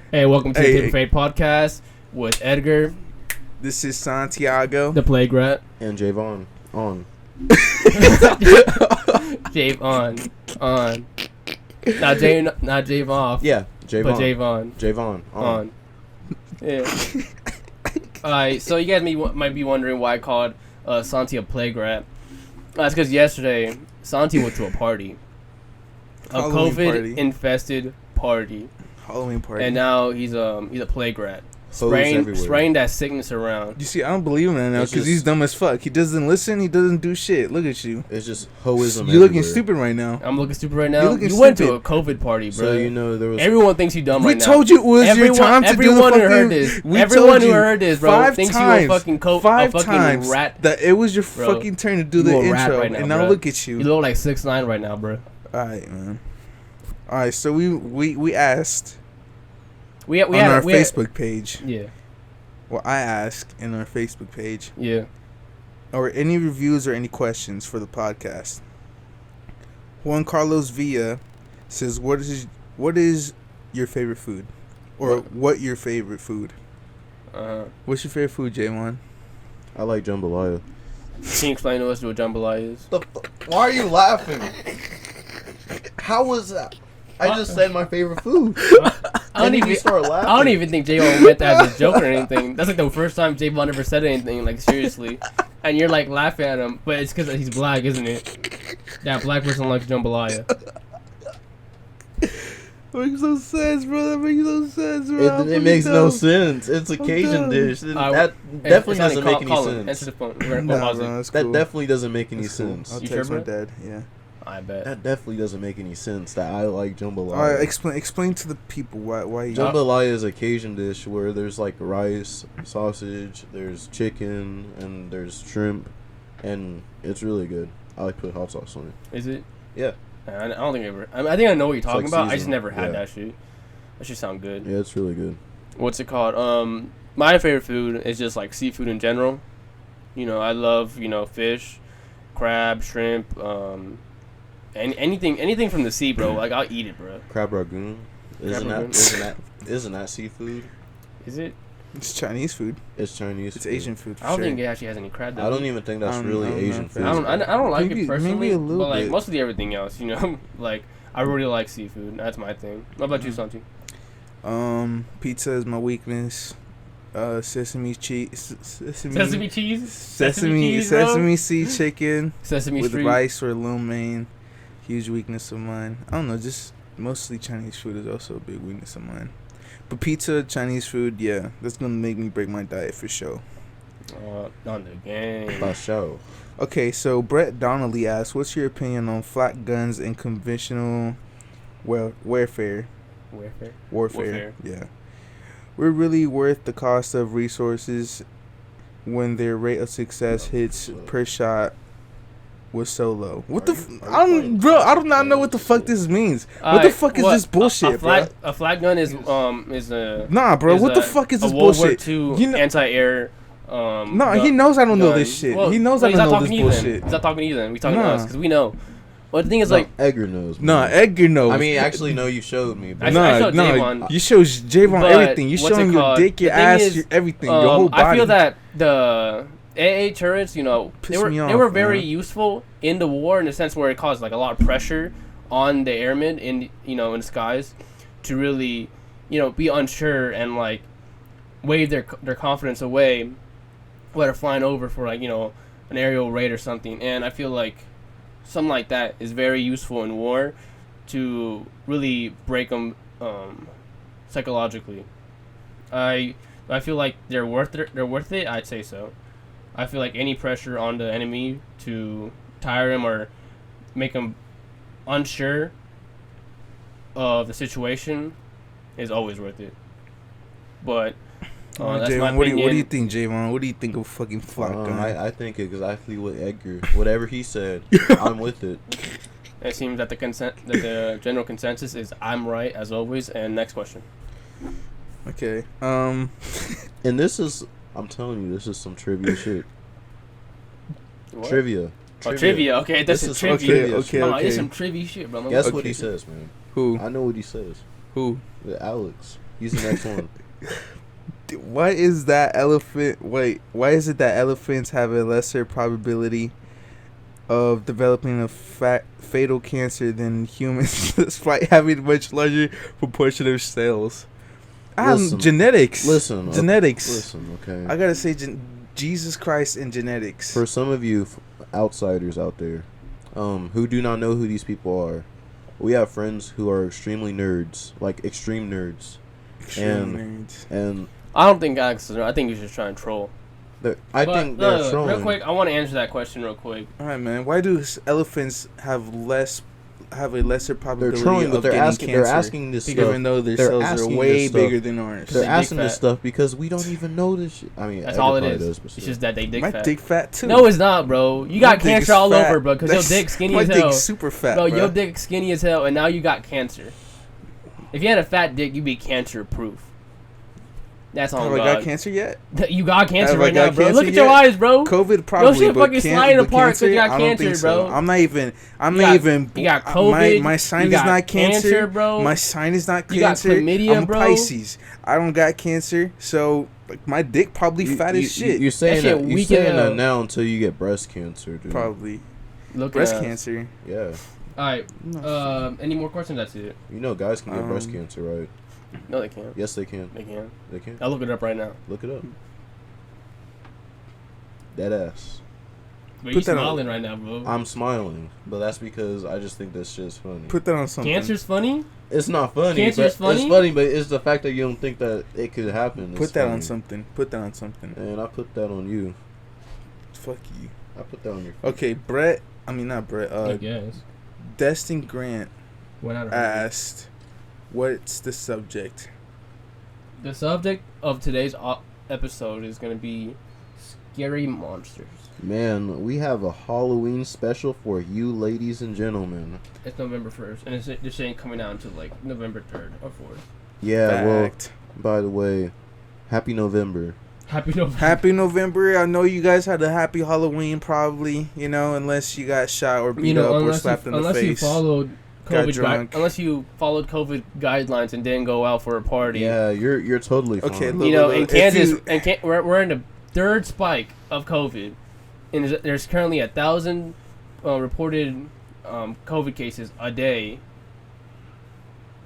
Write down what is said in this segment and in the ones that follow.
Hey, welcome to the Tip of Fate podcast with Edgar, This is Santiago. the Plague Rat, And Jaivon on. Jaivon on. Not Jaivon off. Yeah, Jaivon. But Jaivon Jaivon on. Yeah. Alright, so you guys might be wondering why I called Santi a Plague Rat. That's because yesterday Santi went to a party. A Halloween COVID-infested party. Halloween party. And now he's a Plague Rat. Everywhere. Spraying that sickness around. You see, I don't believe him now because he's dumb as fuck. He doesn't listen. He doesn't do shit. Look at you. It's just hoism. You're looking stupid right now. I'm looking stupid right now. You went to a COVID party, bro. So you know there was. Everyone thinks you dumb right now. We told you it was your time to do the fucking. Everyone who heard this, bro, thinks you a fucking five times rat. That it was your fucking turn to do the intro, right now, and now bro. look at you. You look like 6'9" right now, bro. All right, man. All right, so we asked on our Facebook page. Yeah. Well, I asked in our Facebook page. Yeah. Or any reviews or any questions for the podcast. Juan Carlos Villa says, "What is your favorite food, or what your favorite food? What's your favorite food, Jaivon?" I like jambalaya. Can you explain to us what jambalaya is? Why are you laughing? How was that? I just said my favorite food. I don't even think Jaivon meant that as a joke or anything. That's like the first time Jaivon ever said anything, like, seriously. And you're like laughing at him, but it's because he's black, isn't it? That black person likes jambalaya. Makes no sense, bro. That makes no sense, bro. It makes no sense. It's a Cajun dish. That definitely doesn't make any sense. Answer the phone. That definitely doesn't make any sense. I'll text my dad. Yeah. I bet. That definitely doesn't make any sense that I like jambalaya. All right, explain to the people why you... Jambalaya is a Cajun dish where there's like rice, sausage, there's chicken, and there's shrimp, and it's really good. I like put hot sauce on it. Is it? Yeah. I don't think I ever... I think I know what you're talking about. Seasoned. I just never had that shit. That should sound good. Yeah, it's really good. What's it called? My favorite food is just like seafood in general. You know, I love, fish, crab, shrimp, anything from the sea, bro. Like, I'll eat it, bro. Crab ragoon. Isn't that seafood? Is it? It's Chinese food. It's Chinese. It's food. Asian food. I don't think it actually has any crab. Though. I don't even think that's really Asian food. I don't like it personally, maybe a little but like bit. mostly everything else, like I really like seafood. That's my thing. What about you, Santi? Pizza is my weakness. Sesame cheese. Sesame cheese. Sesame seed chicken. Sesame with street. rice or lo mein. Huge weakness of mine. I don't know. Just mostly Chinese food is also a big weakness of mine. But pizza, Chinese food, yeah, that's gonna make me break my diet for sure. On the game. For sure. Okay, so Brett Donnelly asks, "What's your opinion on flat guns and conventional warfare? Warfare. Yeah. We're really worth the cost of resources when their rate of success hits per shot was so low." What the I do not know what the fuck this means. What the fuck is this bullshit, bro? A flat gun is a bro. What the fuck is this bullshit? World War II anti-air. He knows I don't know this shit. He knows I don't know this bullshit. He's not talking to you then. He's talking to us because we know. But the thing is, Edgar knows. Edgar knows. I mean, actually, no, you showed me. I showed Jaivon. You showed Jaivon everything. You showing your dick, your ass, everything, your whole body. I feel that the AA turrets, they were very useful in the war in the sense where it caused like a lot of pressure on the airmen in the skies to really, be unsure and like wave their confidence away while they're flying over for like an aerial raid or something. And I feel like something like that is very useful in war to really break them psychologically. I feel like they're worth it. They're worth it. I'd say so. I feel like any pressure on the enemy to tire him or make him unsure of the situation is always worth it. But that's Jaivon, my opinion. what do you think, Jaivon? What do you think of fucking flat gun? I think exactly what Edgar. Whatever he said, I'm with it. It seems that the general consensus is I'm right as always. And next question. Okay. And this is, I'm telling you, this is some trivia shit. What? Trivia. Trivia. Okay, this is trivia. Okay. It's some trivia shit, bro. Guess what he says, man. Who? I know what he says. Who? Alex. Use the next one. Why is that elephant? Wait, why is it that elephants have a lesser probability of developing a fatal cancer than humans, despite having a much larger proportion of cells? Genetics. Genetics. Listen, okay. I gotta say, Jesus Christ and genetics. For some of you outsiders out there, who do not know who these people are, we have friends who are extremely nerds, like extreme nerds. And I don't think Alex is. I think he's just trying to troll. I think they're trolling. Real quick, I want to answer that question real quick. All right, man. Why do elephants have a lesser probability of getting cancer? They're asking this stuff. Even though their cells are way bigger than ours. They're asking this stuff because we don't even know this shit. I mean, that's all it is. It's just that they dick fat. My dick fat too. No, it's not, bro. You got cancer all over, bro, because your dick skinny as hell. My dick's super fat, bro. Your dick skinny as hell, and now you got cancer. If you had a fat dick, you'd be cancer proof. That's on God. Have I got cancer yet? You got cancer right now, bro. Look at your eyes, bro. COVID probably. Your shit fucking sliding apart because you got cancer, bro. I'm not even. You got COVID. My sign is not cancer, bro. My sign is not cancer. You got chlamydia, I'm bro. Pisces. I don't got cancer, so like my dick probably fat as shit. You're saying that now until you get breast cancer, dude. Probably. Breast cancer. Yeah. All right. Any more questions? That's it. You know, guys can get breast cancer, right? No, they can't. Yes, they can. They can. They can. I'll look it up right now. Look it up. Dead ass. But you smiling right now, bro. I'm smiling, but that's because I just think this shit's funny. Put that on something. Cancer's funny? It's not funny. Cancer's funny? It's funny, but it's the fact that you don't think that it could happen. Put that on something. Put that on something. And I put that on you. Fuck you. I put that on your face. Okay, Brett. I mean, not Brett. I guess. Destin Grant asked, "What's the subject?" The subject of today's episode is going to be scary monsters. Man, we have a Halloween special for you, ladies and gentlemen. It's November 1st, and this ain't coming out until like November 3rd or 4th. Yeah, well, by the way, happy November. Happy November. Happy November. I know you guys had a happy Halloween, probably, unless you got shot or beat up or slapped in the face. Unless you followed unless you followed COVID guidelines and didn't go out for a party. Yeah, you're totally fine. Okay, in Kansas, we're in the third spike of COVID, and there's currently 1,000 reported COVID cases a day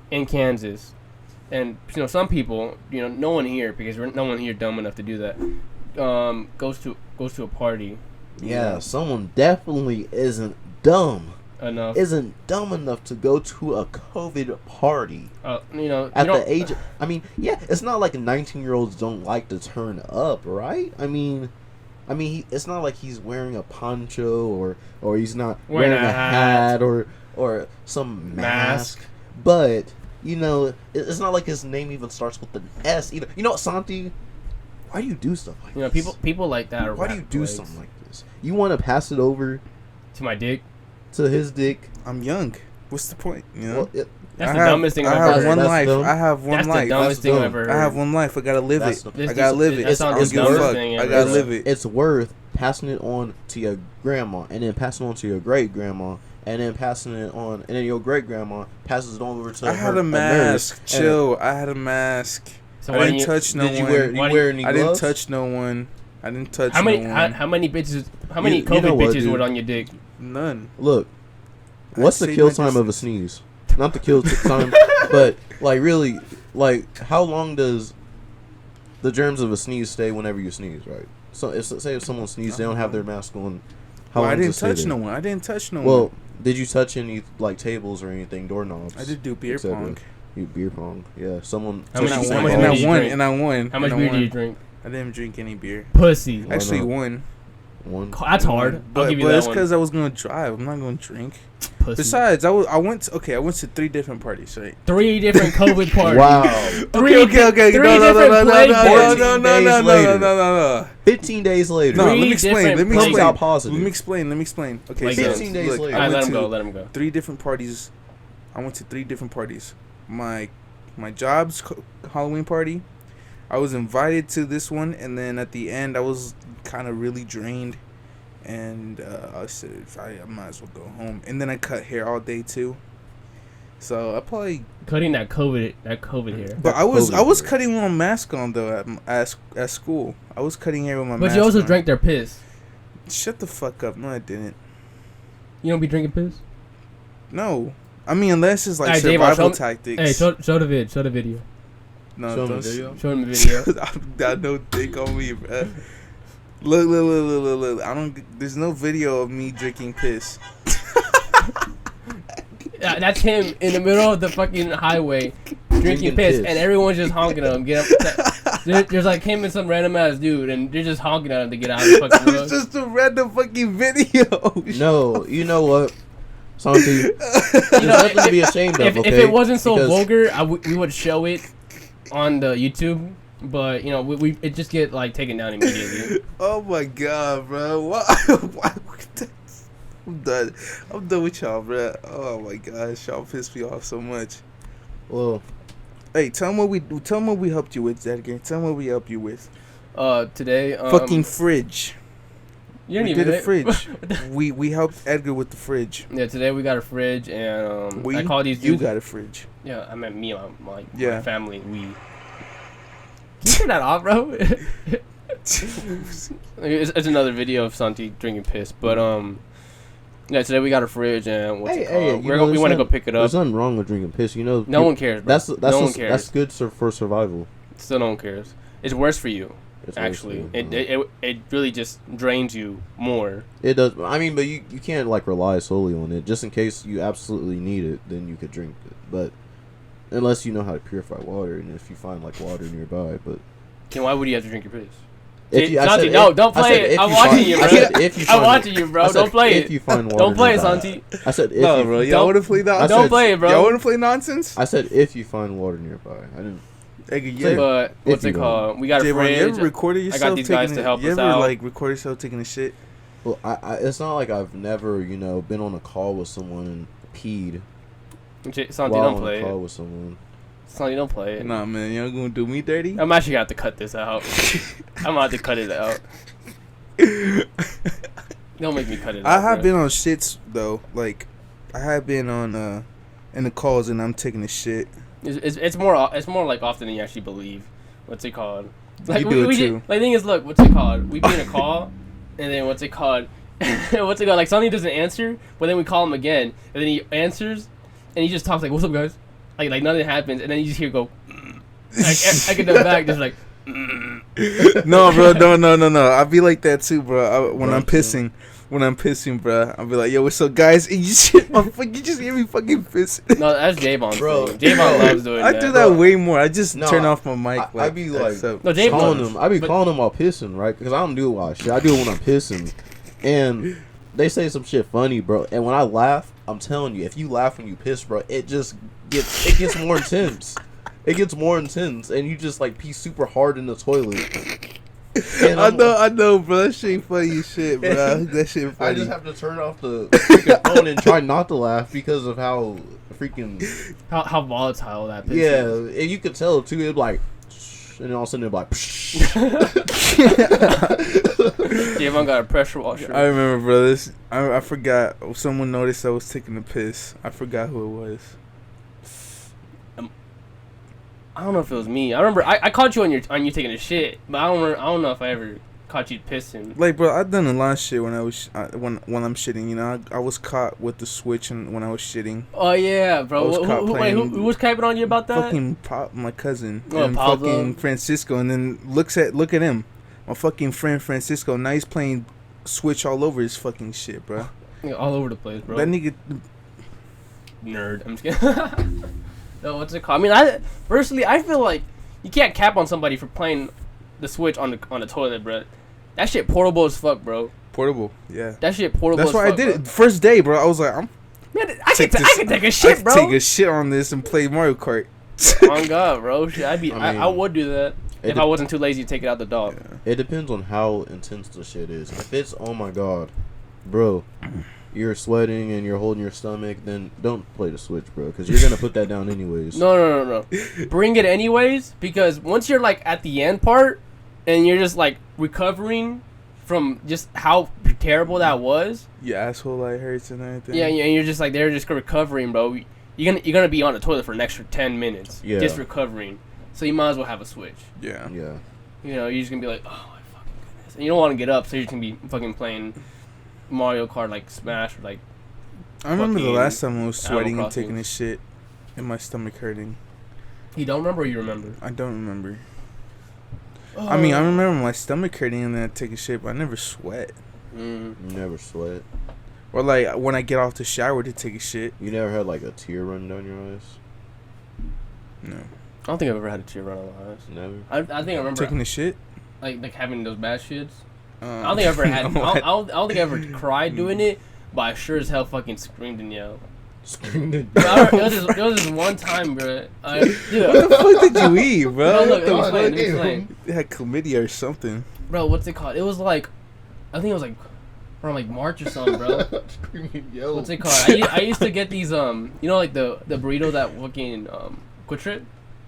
in Kansas, and some people, no one here, because no one here dumb enough to do that, goes to a party. Yeah, someone definitely isn't dumb enough to go to a COVID party. At the age, it's not like 19-year-olds don't like to turn up, right? I mean, it's not like he's wearing a poncho or he's not wearing a hat or some mask. But it's not like his name even starts with an S either. You know what, Santi? Why do you do stuff like this? People like that. Why do you do something like this? You want to pass it over to my dick? To his dick? I'm young. What's the point? Well, that's the dumbest thing I've ever heard. I have one life. That's the dumbest thing I've ever heard. I have one life. I gotta live it. I gotta live it. I gotta live it. It's worth passing it on to your grandma, and then passing it on to your great grandma, and then passing it on, and then your great grandma passes it on over to I had a mask. Chill. I had a mask. So I didn't touch no one. Did you wear any gloves? I didn't touch no one. How many bitches? How many COVID bitches were on your dick? None. Look, what's the kill time of a sneeze? Not the kill time, but really, how long does the germs of a sneeze stay whenever you sneeze, right? So if someone sneezes, they don't have their mask on. How long I didn't touch no one. I didn't touch no one. Well, did you touch any tables or anything, doorknobs? I did do beer pong. You beer pong, yeah. Someone. How much beer do you drink? I didn't drink any beer. Pussy. Actually, one. That's hard. I'll give you that it's because I was gonna drive. I'm not gonna drink. Pussy. Besides, I went to 3 different parties, right? 3 different COVID parties. Wow. Okay. No. 15 days later. No, let me explain. Let me explain. Okay, 15 days later. Let him go. 3 different parties. I went to 3 different parties. My job's Halloween party. I was invited to this one, and then at the end, I was kind of really drained, and I said, I might as well go home. And then I cut hair all day too. So I probably cutting that COVID hair. But I was cutting with my mask on though at school. I was cutting hair with my mask on. But you also drank their piss. Shut the fuck up. No, I didn't. You don't be drinking piss? No. I mean, unless it's like survival tactics. Hey, show the video. No, show him the video. Show him the video. I don't think on me, bro. Look. There's no video of me drinking piss. Yeah, that's him in the middle of the fucking highway drinking piss, and everyone's just honking at him. There's like him and some random ass dude, and they're just honking at him to get out of the fucking road. It's just a random fucking video. No, you know what, Santi? There's nothing to be ashamed of. If it wasn't so vulgar, we would show it on the YouTube. But you know, we it just get like taken down immediately. Oh my god, bro! Why? I'm done with y'all, bro. Oh my gosh, y'all pissed me off so much. Well, hey, tell them what we helped you with, Edgar. Tell them what we helped you with. Today, fucking fridge. You didn't even did a fridge. we helped Edgar with the fridge. Yeah, today we got a fridge, and I called these dudes. You got a fridge. Yeah, I meant me and my family. We. Can you turn that off, bro? It's another video of Santi drinking piss, but yeah, today we got a fridge, and we want to go pick it up. There's nothing wrong with drinking piss, you know. No one cares, bro. No one cares. That's good for survival. Still, no one cares. It's worse for you. Actually, it really just drains you more. It does. I mean, but you can't like rely solely on it. Just in case you absolutely need it, then you could drink it. But unless you know how to purify water, and if you find like water nearby, but then why would you have to drink your piss? Santi, don't play it. I'm watching you, bro. I'm watching you, bro. Don't play it. If you find water, don't play it, Santi. I said, no, bro. Y'all want to play nonsense? Don't play it, bro. Y'all want to play nonsense? I said if you find water nearby. I didn't. But what's it called? We got a fridge. You ever recorded yourself? I got these guys to help us out. You ever like record yourself taking a shit? Well, it's not like I've never been on a call with someone and peed. Santi, don't play it. Call with someone. Santi, don't play it. Nah, man, you're gonna do me dirty. I'm actually gonna have to cut this out. I'm gonna have to cut it out. Don't make me cut it out. I have been on shits though. Like, I have been on in the calls and I'm taking a shit. It's more like often than you actually believe. What's it called? Like you do it too. Like, the thing is, look, what's it called? We be in a call, and then what's it called? Like Sonny doesn't answer, but then we call him again, and then he answers, and he just talks like, "What's up, guys?" Like nothing happens, and then you just hear go, like in the back, just like. No, bro, no. I be like that too, bro. When I'm pissing, bro, I'll be like, "Yo, what's up, guys?" And you just hear me fucking pissing. No, that's Jaivon, bro. Jaivon loves doing that. I do that way more. I just turn off my mic. I be like, no, Jaivon. I be calling him while pissing, right? Because I don't do a lot of shit. I do it when I'm pissing, and they say some shit funny, bro. And when I laugh, I'm telling you, if you laugh when you piss, bro, it gets more intense. It gets more intense, and you just like pee super hard in the toilet. I know, bro. That shit funny as shit, bro. That shit funny. I just have to turn off the freaking phone and try not to laugh because of how freaking how volatile that piss is. And you could tell too. It'd like, and all of a sudden it'd like. Jaivon got a pressure washer. I remember, bro. I forgot. Someone noticed I was taking a piss. I forgot who it was. I don't know if it was me. I remember I caught you on you taking a shit, but I don't know if I ever caught you pissing. Like, bro, I've done a lot of shit when I was when I'm shitting. You know, I was caught with the switch and when I was shitting. Oh yeah, bro. Who was caping on you about that? Fucking my cousin and fucking Francisco, and then look at him, my fucking friend Francisco. Now he's playing switch all over his fucking shit, bro. Yeah, all over the place, bro. That nigga nerd. I'm just kidding. No, what's it called? I mean, personally, I feel like you can't cap on somebody for playing the Switch on the toilet, bro. That shit portable as fuck, bro. Portable, yeah. That shit portable. That's as why fuck, I did bro. it. First day, bro. I was like, man, I can take a shit, bro. I can take a shit on this and play Mario Kart. Oh God, bro. I would do that if I wasn't too lazy to take it out the dog. Yeah. It depends on how intense the shit is. If it's, oh my God, bro, you're sweating and you're holding your stomach, then don't play the Switch, bro, because you're gonna put that down anyways. No. Bring it anyways, because once you're like at the end part and you're just like recovering from just how terrible that was. Your asshole like hurts and everything. Yeah, and you're just like they're just recovering, bro. you're gonna be on the toilet for an extra 10 minutes, Yeah. just recovering. So you might as well have a switch. Yeah. Yeah. You know, you're just gonna be like, oh my fucking goodness, and you don't want to get up, so you're just gonna be fucking playing Mario Kart, like Smash, or like. I remember the last time I was sweating Animal and taking a shit, and my stomach hurting. You don't remember, or you remember? I don't remember. I mean, I remember my stomach hurting and then I take a shit, but I never sweat. You never sweat. Or like when I get off the shower to take a shit. You never had like a tear run down your eyes? No. I don't think I've ever had a tear run on my eyes. Never. I think I remember taking a shit. Like having those bad shits. I don't think I ever had. No, I don't think I ever cried doing it, but I sure as hell fucking screamed and yelled. Screamed and It was just one time, bro. What the fuck did you eat, bro? No, look, let me explain. It had chlamydia or something. Bro, what's it called? It was like, I think it was like around like March or something, bro. What's it called? I used to get these you know, like the burritos at fucking Quick Trip.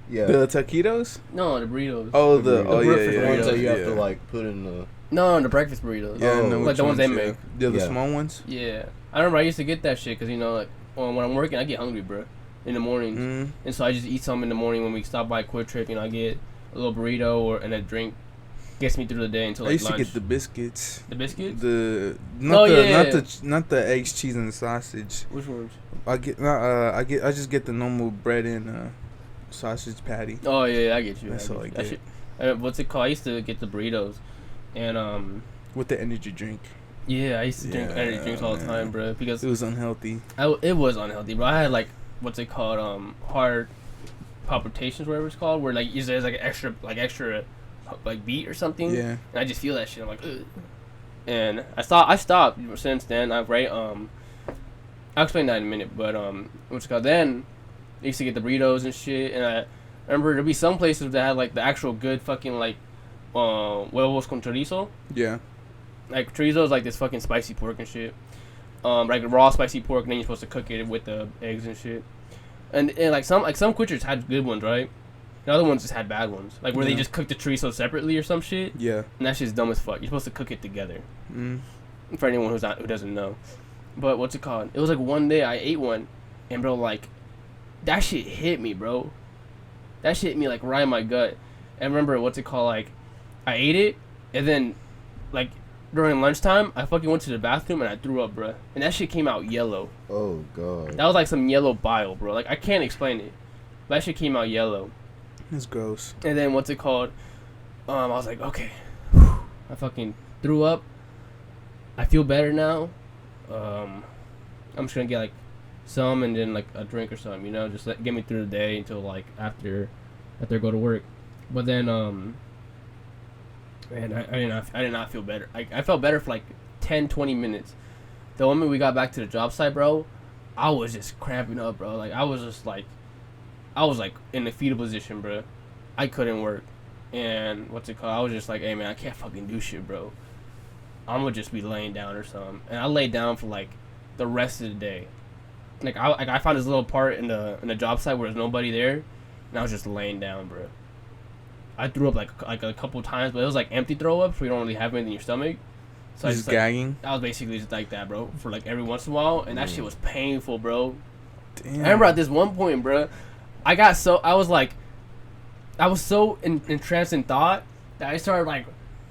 Yeah. The taquitos? No, the burritos. Oh, the yeah. ones that you have to like put in the. No, the breakfast burritos. Yeah, Oh, no, like the ones they make. Yeah, the small ones. Yeah, I remember I used to get that shit because, you know, like when I'm working, I get hungry, bro, in the mornings, and so I just eat something in the morning when we stop by Quick Trip. You know, I get a little burrito and a drink. Gets me through the day until like I used lunch. to get the biscuits. The biscuits? Not the eggs, cheese, and sausage. Which ones? I just get the normal bread and sausage patty. Oh yeah, I get you. That's all I get. What's it called? I used to get the burritos, and with the energy drink. Yeah, I used to drink energy drinks all the time, bro, because it was unhealthy. It was unhealthy, bro. I had like what's it called? Heart palpitations, whatever it's called, where like there's like extra beat or something. Yeah. And I just feel that shit. I'm like, ugh. And I stopped since then. I'll explain that in a minute. But what's it called? Then I used to get the burritos and shit. And I remember there'd be some places that had like the actual good fucking like huevos con chorizo. Yeah. Like chorizo is like this fucking spicy pork and shit. Like raw spicy pork, and then you're supposed to cook it with the eggs and shit. And like some Quichers had good ones, right? The other ones just had bad ones, like where they just cooked the chorizo separately or some shit. Yeah, and that shit's dumb as fuck. You're supposed to cook it together. For anyone who doesn't know, but what's it called? It was like one day I ate one, and bro, like that shit hit me, bro. That shit hit me like right in my gut. And remember what's it called? Like I ate it, and then like during lunchtime, I fucking went to the bathroom and I threw up, bro. And that shit came out yellow. Oh god. That was like some yellow bile, bro. Like I can't explain it, but that shit came out yellow. It's gross. And then what's it called? I was like, okay, I fucking threw up. I feel better now. I'm just gonna get like some and then like a drink or something, you know, just get me through the day until like after I go to work. But then man, I did not feel better. I felt better for like 10-20 minutes. The moment we got back to the job site, bro, I was just cramping up, bro. Like I was like in the fetal position, bro. I couldn't work. And what's it called? I was just like, hey man, I can't fucking do shit, bro. I'm gonna just be laying down or something. And I laid down for like the rest of the day. Like I found this little part in the job site where there's nobody there, and I was just laying down, bro. I threw up like a couple times, but it was like empty throw up, so you don't really have anything in your stomach. So just gagging. I was basically just like that, bro, for like every once in a while, and that shit was painful, bro. Damn. I remember at this one point, bro, I was so entranced in thought that I started like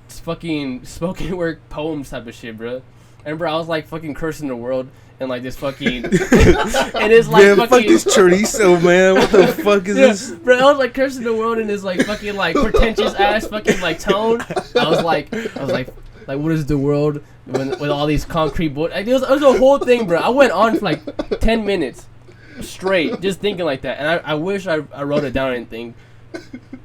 fucking spoken word poems type of shit, bro. I remember I was like fucking cursing the world and like this fucking and it's like man, fuck this chorizo, man. What the fuck is this? Bro, I was like cursing the world in this like fucking like pretentious ass fucking like tone. I was like what is the world with all these concrete boards? Like, it was a whole thing, bro. I went on for like 10 minutes straight just thinking like that, and I wish I wrote it down or anything,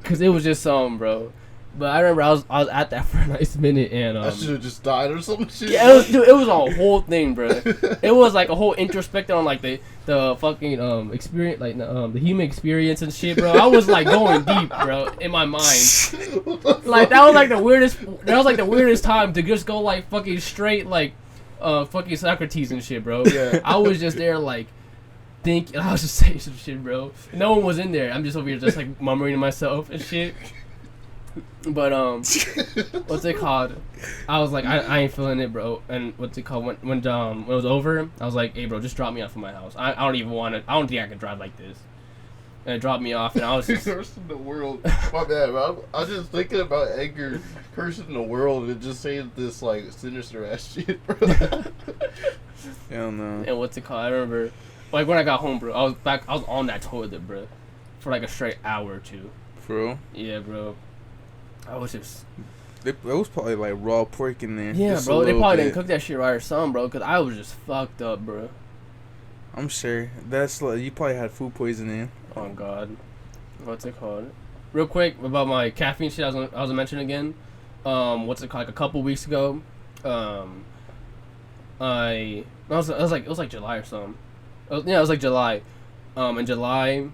because it was just something, bro. But I remember I was at that for a nice minute, and I should have just died or some shit. Yeah, it was a whole thing, bro. It was like a whole introspective on like the fucking experience, like the human experience and shit, bro. I was like going deep, bro, in my mind. Like that was like the weirdest time to just go like fucking straight like fucking Socrates and shit, bro. Yeah. I was just there like I was just saying some shit, bro. No one was in there. I'm just over here just like murmuring to myself and shit. But what's it called? I was like, I ain't feeling it, bro. And what's it called? When it was over, I was like, hey, bro, just drop me off at my house. I don't even want to. I don't think I can drive like this. And it dropped me off, and I was just cursing the world. My bad, bro. I was just thinking about Edgar cursing the world and just saying this like sinister ass shit, bro. Hell no. And what's it called? I remember, like when I got home, bro. I was on that toilet, bro, for like a straight hour or two. For real? Yeah, bro. I was just. It was probably like raw pork in there. Yeah, bro. They probably didn't cook that shit right or something, bro. Cause I was just fucked up, bro. I'm sure that's like you probably had food poisoning. Oh God, what's it called? Real quick about my caffeine shit. I was gonna mention again. What's it called? Like a couple weeks ago, it was like July or something. It was like July. In July,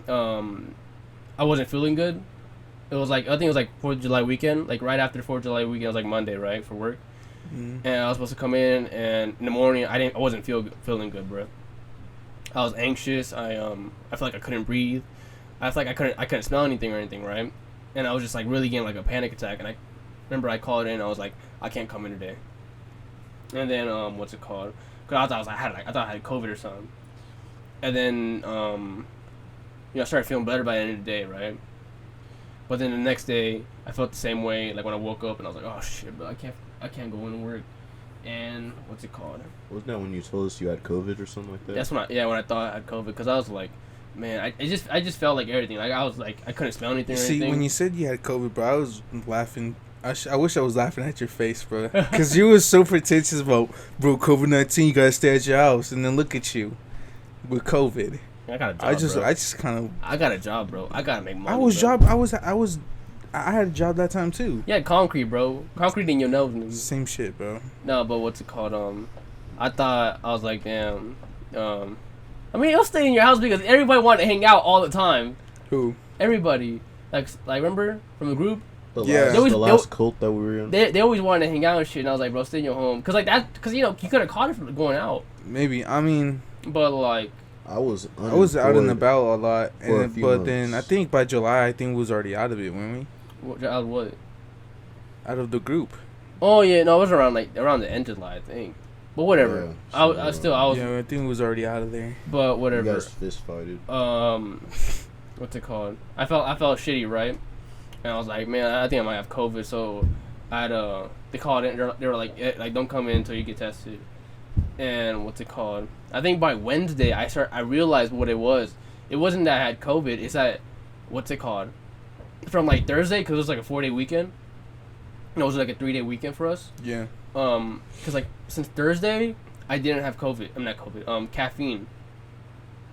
I wasn't feeling good. It was like I think it was like 4th of July weekend. Like right after 4th of July weekend, it was like Monday, right, for work. And I was supposed to come in, and in the morning I wasn't feeling good, bro. I was anxious. I felt like I couldn't breathe. I felt like I couldn't smell anything or anything, right? And I was just like really getting like a panic attack. And I remember I called in. I was like, I can't come in today. And then what's it called? Cause I thought I had COVID or something. And then I started feeling better by the end of the day, right? But then the next day I felt the same way. Like when I woke up and I was like, oh shit, bro, I can't go into work. And what's it called? Wasn't that when you told us you had COVID or something like that? That's when I thought I had COVID, because I was like, man, I just felt like everything. Like I was like, I couldn't smell anything. See, when you said you had COVID, bro, I was laughing. I wish I was laughing at your face, bro, because you was so pretentious about, bro, COVID-19. You gotta stay at your house, and then look at you with COVID. I got a job. I just kind of. I got a job, bro. I gotta make money. I had a job that time too. Yeah, concrete, bro. Concrete in your nose. Same shit, bro. No, but what's it called? I was like, damn. I mean, you'll stay in your house because everybody wanted to hang out all the time. Who? Everybody. Like remember from the group? The last cult that we were in. They always wanted to hang out and shit, and I was like, bro, stay in your home, cause you could have caught it from going out. Maybe, I mean. But like. I was out and about a lot, then I think by July we was already out of it, weren't we? Out of what? Out of the group. Oh yeah, no, it was around the end of July, I think. But whatever. Yeah, I was. Yeah, I think it was already out of there. But whatever. You guys fist fighted. What's it called? I felt shitty, right? And I was like, man, I think I might have COVID. So I had they called in. They were like don't come in until you get tested. And what's it called? I think by Wednesday I realized what it was. It wasn't that I had COVID. It's that, what's it called? From like Thursday, because it was like a 4-day weekend. It was like a 3-day weekend for us. Yeah. Because like since Thursday I didn't have COVID. I'm not COVID. Caffeine.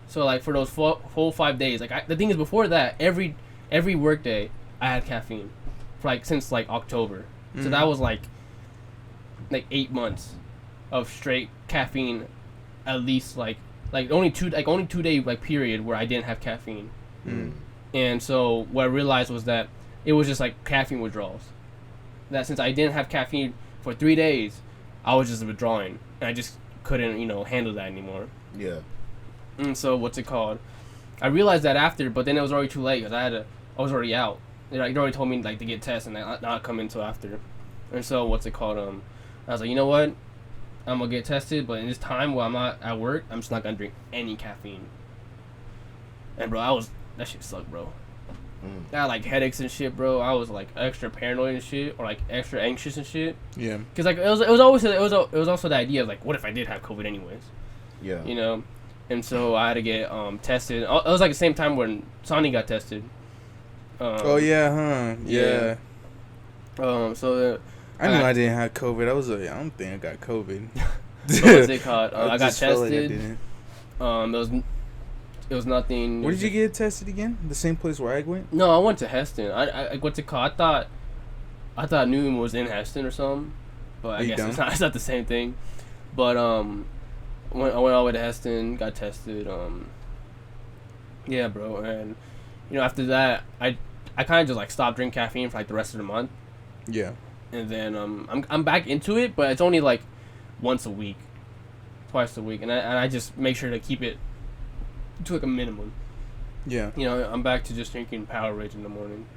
So like for those full 5 days, like the thing is, before that, every work day I had caffeine, for like since like October. Mm-hmm. So that was like 8 months of straight caffeine, at least like only 2 day like period where I didn't have caffeine. Mm. And so what I realized was that it was just like caffeine withdrawals. That since I didn't have caffeine for 3 days, I was just withdrawing, and I just couldn't handle that anymore. Yeah. And so what's it called? I realized that after, but then it was already too late, because I was already out. They already told me like to get tested and not come until after. And so what's it called? I was like, you know what? I'm gonna get tested, but in this time while I'm not at work, I'm just not gonna drink any caffeine. And bro, that shit sucked, bro. I had like headaches and shit, bro. I was like extra paranoid and shit, or like extra anxious and shit. Yeah. Cause like it was also the idea of like, what if I did have COVID anyways? Yeah. And so I had to get tested. It was like the same time when Santi got tested. Oh yeah, huh? Yeah. So. I knew I didn't have COVID. I don't think I got COVID. So what's it called? I got tested. Like I didn't. It was nothing. Where did you get tested again? The same place where I went? No, I went to Heston. I what's it called? I thought Newton was in Heston or something, but I guess it's not the same thing. But I went all the way to Heston, got tested. Yeah, bro, and after that, I kind of just like stopped drinking caffeine for like the rest of the month. Yeah. And then I'm back into it, but it's only like once a week, twice a week, and I just make sure to keep it to like a minimum. Yeah. I'm back to just drinking Powerade in the morning.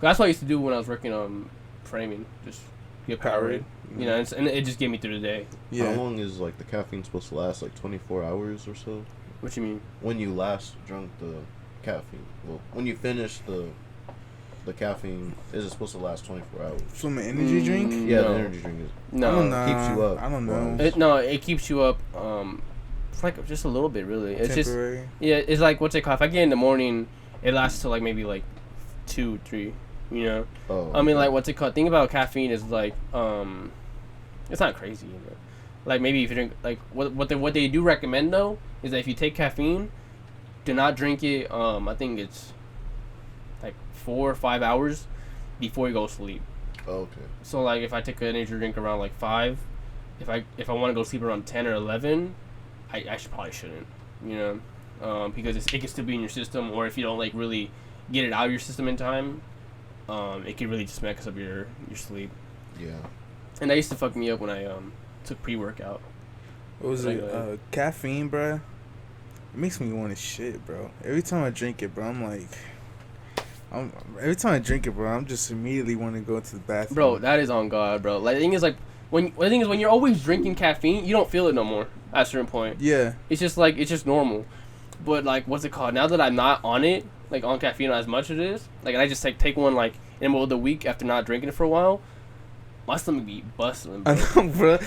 That's what I used to do when I was working on framing. Just get Powerade. You know, and it just gave me through the day. Yeah. How long is like the caffeine supposed to last? Like 24 hours or so? What you mean? When you last drunk the caffeine. Well, when you finish the caffeine, is it supposed to last 24 hours? From an energy drink? Yeah, the energy drink is. No, it keeps you up. I don't know. It keeps you up. For like just a little bit, really. It's temporary. Just it's like what's it called? If I get in the morning, it lasts till like maybe like 2, 3. You know. Oh. I mean, like what's it called? Thing about caffeine is like it's not crazy. You know? Like maybe if you drink like what they do recommend though is that if you take caffeine, do not drink it. I think it's like 4 or 5 hours before you go to sleep. Okay. So like if I take an energy drink around like 5, if I want to go to sleep around 10 or 11, I probably shouldn't, you know, because it can still be in your system, or if you don't like really get it out of your system in time, it can really just mess up your sleep. Yeah. And that used to fuck me up when I took pre-workout. What was it? Caffeine, bro. It makes me want to shit, bro. Every time I drink it, bro, every time I drink it, bro, I'm just immediately want to go to the bathroom. Bro, that is on God, bro. Like the thing is, like when you're always drinking caffeine, you don't feel it no more at a certain point. Yeah. It's just normal. But like, what's it called? Now that I'm not on it, like on caffeine as much as it is, like, and I just take one like in the middle of the week after not drinking it for a while, my stomach be busting, bro. I know, bro.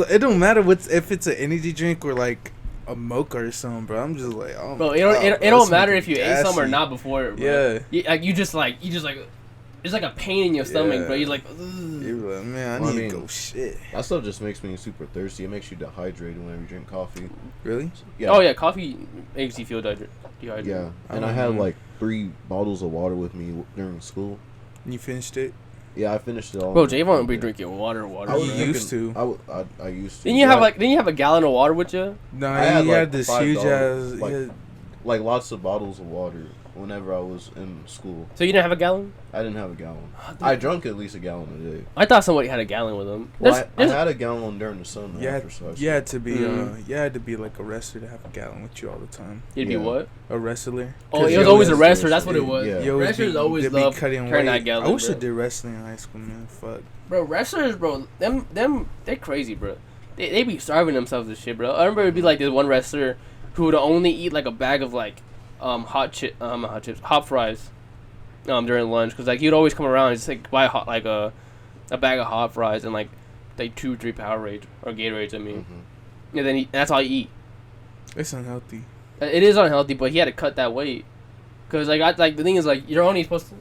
It don't matter if it's an energy drink or like a mocha or something, bro. I'm just like, oh, bro. It don't matter if you ate some or not before it, bro. Yeah. You just like it's like a pain in your stomach, bro. You're like, ugh. You're like, man, I need to go shit. That stuff just makes me super thirsty. It makes you dehydrated whenever you drink coffee. Really? Yeah. Oh yeah, coffee makes you feel dehydrated. Yeah, and I had like 3 bottles of water with me during school. And you finished it? Yeah, I finished it all. Bro, Jaivon would be drinking water. I used to. I used to. Didn't you have a gallon of water with you? No, he had this huge ass. Like lots of bottles of water whenever I was in school. So you didn't have a gallon? I didn't have a gallon. I drank at least a gallon a day. I thought somebody had a gallon with them. Well, I had a gallon during the summer. You had to be like a wrestler to have a gallon with you all the time. You'd be what? A wrestler. Oh, it was always a wrestler. That's what it was. Yeah. Wrestlers always love carrying that gallon. I wish I did wrestling in high school, man. Fuck. Bro, wrestlers, bro, them, they're crazy, bro. They be starving themselves and shit, bro. I remember it'd be like this one wrestler who would only eat like a bag of like hot fries during lunch, because like he'd always come around and just like buy a bag of hot fries and like 2 or 3 Powerade or Gatorades, I mean. Mm-hmm. And then that's all he eat. It's unhealthy. It is unhealthy, but he had to cut that weight, because like the thing is like you're only supposed to,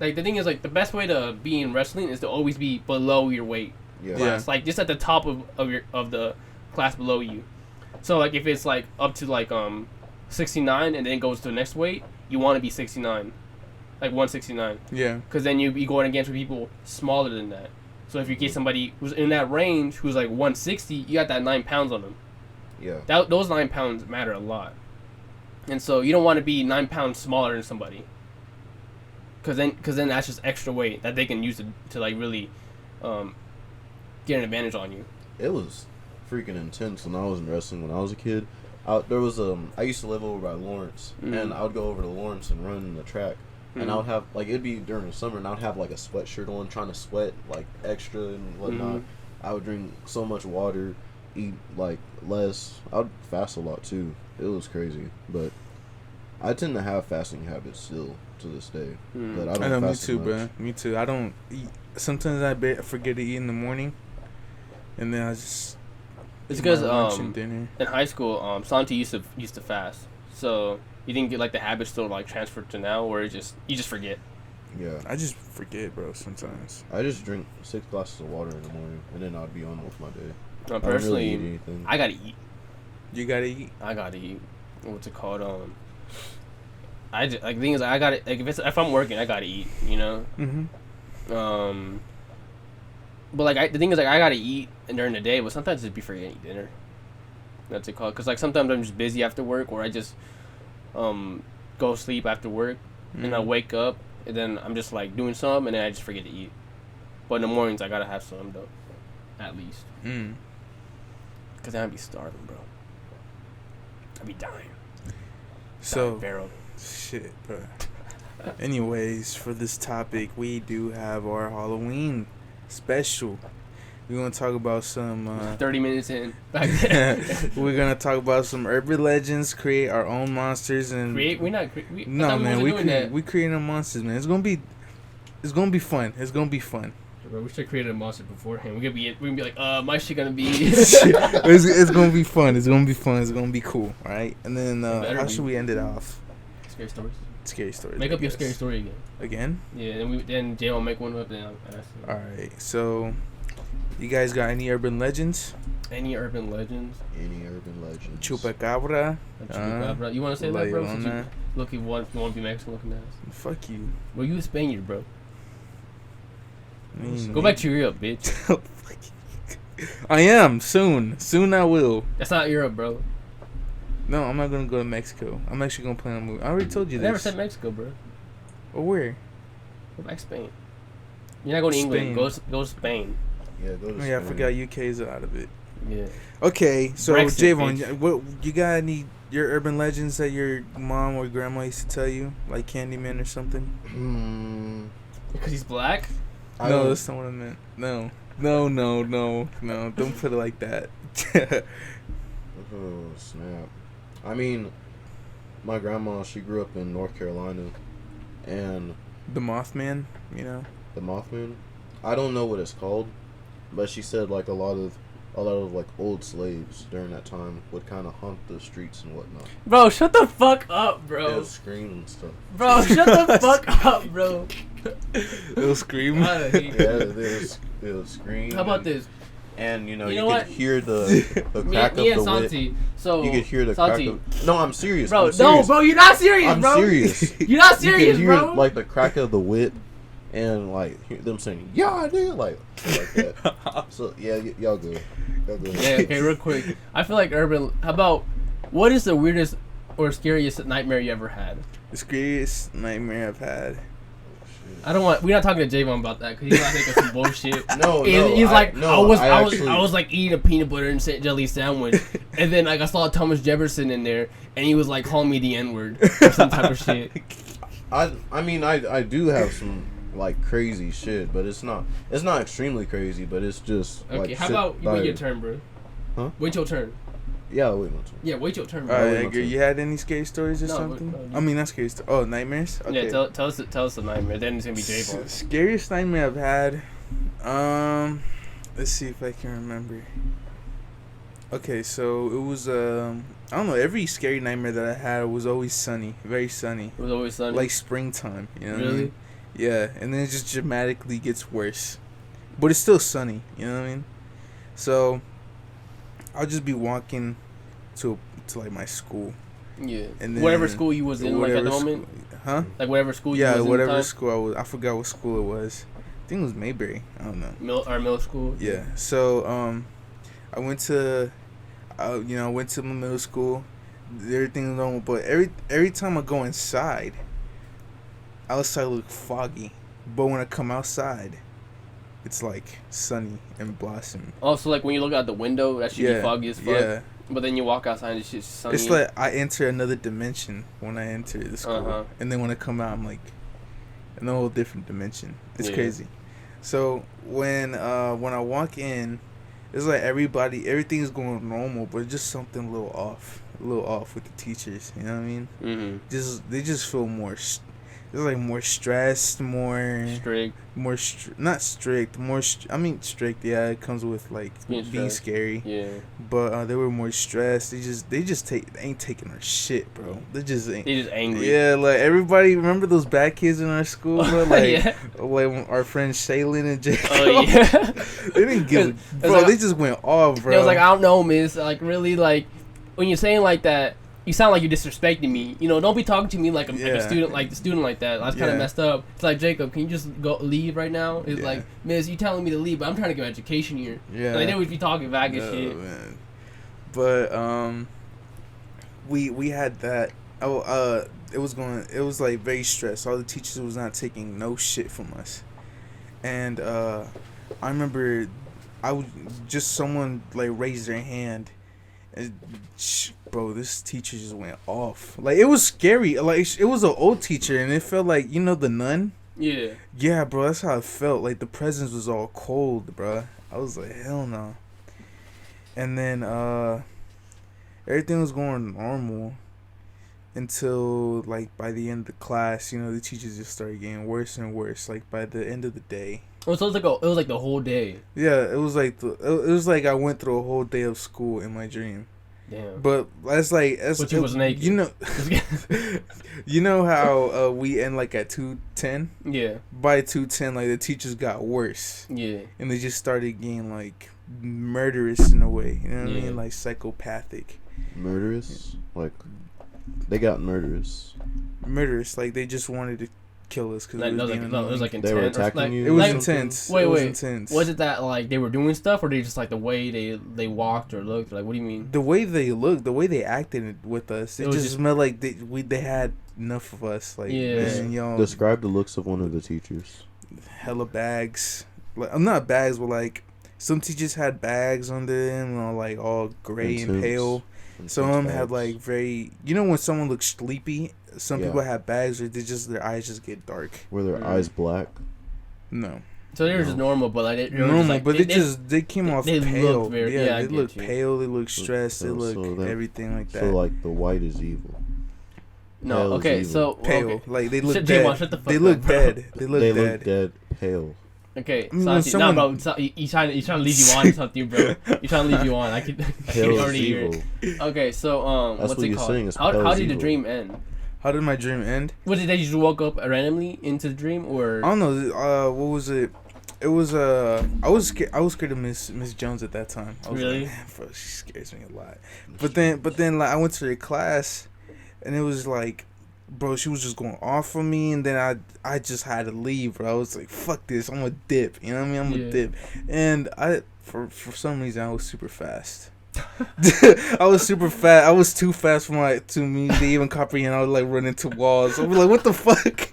like the thing is like the best way to be in wrestling is to always be below your weight class, like just at the top of the class below you. So like if it's like up to like 69 and then goes to the next weight, you want to be 69, like 169. Yeah. Because then you be going against people smaller than that. So if you get somebody who's in that range who's like 160, you got that 9 pounds on them. Yeah. Those 9 pounds matter a lot. And so you don't want to be 9 pounds smaller than somebody. Because then that's just extra weight that they can use to like really get an advantage on you. It was freaking intense when I was in wrestling when I was a kid. I used to live over by Lawrence, and I would go over to Lawrence and run in the track, and I would have like it'd be during the summer, and I would have like a sweatshirt on, trying to sweat like extra and whatnot. I would drink so much water, eat like less. I would fast a lot too. It was crazy, but I tend to have fasting habits still to this day. But I don't. Me too, bro. Me too. I don't eat. Sometimes I forget to eat in the morning, and then I just. It's because in high school, Santi used to fast. So you didn't get like the habit still like transferred to now, or you just forget. Yeah, I just forget, bro. Sometimes I just drink 6 glasses of water in the morning, and then I'd be on with my day. Personally, I don't really eat anything. I gotta eat. You gotta eat. I gotta eat. What's it called? I just, like the thing is I gotta like if I'm working, I gotta eat. You know. Mm-hmm. But like the thing is like I gotta eat during the day, but sometimes just be forgetting to eat dinner. That's it called. Cause like sometimes I'm just busy after work, or I just go sleep after work, and I wake up, and then I'm just like doing something, and then I just forget to eat. But in the mornings I gotta have some though, at least. Cause then I'd be starving, bro. I'd be dying. So barrel. Shit, bro. Anyways, for this topic, we do have our Halloween special. We're gonna talk about some 30 minutes in. We're gonna talk about some urban legends, create our own monsters, and we creating monsters, man. It's gonna be fun. It's gonna be fun. Bro, we should have created a monster beforehand. We're gonna be like, my shit gonna be. it's gonna be fun. It's gonna be fun. It's gonna be cool, all right? And then how should we end it off? Scary stories. Scary stories. Make up your scary story again. Again? Yeah, and then Jay will make one up. Then all right. So, you guys got any urban legends? Any urban legends? Chupacabra. You want to say that, bro? Look, you want to be Mexican looking ass. Fuck you. Well, you a Spaniard, bro. Go back to Europe, bitch. I am soon. Soon I will. That's not Europe, bro. No, I'm not gonna go to Mexico. I'm actually gonna plan on moving. I already told you this. I never said Mexico, bro. Or where? Go back to Spain. You're not going to England. Go to Spain. Yeah, go to Spain. Yeah, I forgot UK's out of it. Yeah. Okay, so Brexit, Jaivon, what you got any your urban legends that your mom or grandma used to tell you, like Candyman or something? Because he's black? No, that's not what I meant. No. Don't put it like that. Oh, snap. I mean, my grandma, she grew up in North Carolina, and the Mothman, you know. The Mothman. I don't know what it's called, but she said like a lot of like old slaves during that time would kind of haunt the streets and whatnot. Bro, shut the fuck up, bro. They'll scream and stuff. Bro, shut the fuck up, bro. They'll scream. Yeah, they'll scream. How about this? And you could hear the crack of me and the Santi. whip. So you could hear the Santi. crack of. No, I'm serious. Bro, I'm serious. no, bro, you're not serious, I'm bro. serious. You're not serious, you could hear, bro. Like the crack of the whip, and like them saying, "Yeah, dude," like that. So yeah, y'all go. Yeah, okay, real quick. I feel like urban. How about what is the weirdest or scariest nightmare you ever had? The scariest nightmare I've had. We're not talking to Jaivon about that because he's not thinking some bullshit. He's I was like eating a peanut butter and jelly sandwich, and then like I saw Thomas Jefferson in there, and he was like calling me the N-word or some type of shit. I mean I do have some like crazy shit, but it's not extremely crazy, but it's just okay. Like, how about you wait your turn, bro? Huh? Wait your turn. Yeah, wait my turn. Yeah, wait your turn, bro. Alright, Edgar, you had any scary stories or something? I mean, not scary stories. Oh, nightmares? Okay. Yeah, tell us the nightmare. Then it's gonna be Jaivon. Scariest nightmare I've had. Let's see if I can remember. Okay, so it was I don't know. Every scary nightmare that I had was always sunny, very sunny. It was always sunny. Like springtime, you know. Really? What I mean? Yeah, and then it just dramatically gets worse, but it's still sunny. You know what I mean? So I'll just be walking to like my school. Yeah. And then whatever school you was in, like at the moment. Huh? Like whatever school you was in. Yeah, whatever school I was. I forgot what school it was. I think it was Mayberry. I don't know. Middle school. Yeah. So I went to my middle school. Everything was normal, but every time I go inside, outside look foggy. But when I come outside, it's like sunny and blossom. Oh, so like when you look out the window, that should be foggy as fuck. Yeah. But then you walk outside and it's just sunny. It's like I enter another dimension when I enter the school, and then when I come out, I'm like in a whole different dimension. It's crazy. So when I walk in, it's like everything's going normal, but just something a little off with the teachers. You know what I mean? Mm-hmm. They just feel more. It's like more stressed, more strict. Not strict. Strict. Yeah, it comes with like being scary. Yeah. But they were more stressed. They ain't taking our shit, bro. They just angry. Yeah, like everybody. Remember those bad kids in our school, bro? Like, like our friends Shaylin and Jacob. Oh yeah. They didn't give. Bro, they just went off, bro. It was like, I don't know, miss. Like really, like when you're saying like that. You sound like you're disrespecting me. You know, don't be talking to me like a student, like the student like that. That's kind of messed up. It's like, Jacob, can you just go leave right now? It's like, miss, you telling me to leave, but I'm trying to get education here. Yeah. Like, they would be talking back and shit. Man. But, we had that. It was like very stressed. All the teachers was not taking no shit from us. And, I remember someone like raised their hand. And, bro, this teacher just went off. Like, it was scary. Like, it was an old teacher, and it felt like, you know, the nun? Yeah. Yeah, bro, that's how it felt. Like, the presence was all cold, bro. I was like, hell no. And then, everything was going normal until, like, by the end of the class, you know, the teachers just started getting worse and worse. Like, by the end of the day. Oh, so it was like the whole day. Yeah, it was like I went through a whole day of school in my dream. Damn. But but you was naked. You know how we end like at 2:10. Yeah. By 2:10, like the teachers got worse. Yeah. And they just started getting like murderous in a way. You know what I mean? Like psychopathic. Murderous? Like they got murderous. Murderous, like they just wanted to kill us because it was like intense. They were attacking you. It was intense. Wait. Intense. Was it that like they were doing stuff, or they just like the way they walked or looked? Like, what do you mean? The way they looked, the way they acted with us, it just smelled like they had enough of us. Like, man, yo, describe the looks of one of the teachers. Hella bags. Like, I'm not bags, but like some teachers had bags under them, you know, like all gray and pale. Some of them had like very, you know, when someone looks sleepy. Some people have bags where their eyes just get dark. Were their eyes black? No. So they were just normal, but like normal, like, but they came off pale. They look pale. They look stressed. They look everything like that. So like the white is evil. No, pale okay, so pale. Okay. Like they look dead. They look dead. They look dead. Pale. Okay, Santi, no, bro. You trying to lead you on something, bro. You trying to lead you on. I can already hear it. Okay, so that's what's what it called? How did the dream end? How did my dream end? Was it that you just woke up randomly into the dream, or I don't know. What was it? It was I was scared of Miss Jones at that time. I was really? Like, man, bro, she scares me a lot. But then like I went to her class, and it was like, bro, she was just going off on me, and then I just had to leave, bro. I was like, fuck this, I'm a dip. You know what I mean? I'm a dip. And for some reason I was super fast. I was super fast. I was too fast for to me to even comprehend. I was like running to walls. I was like, what the fuck?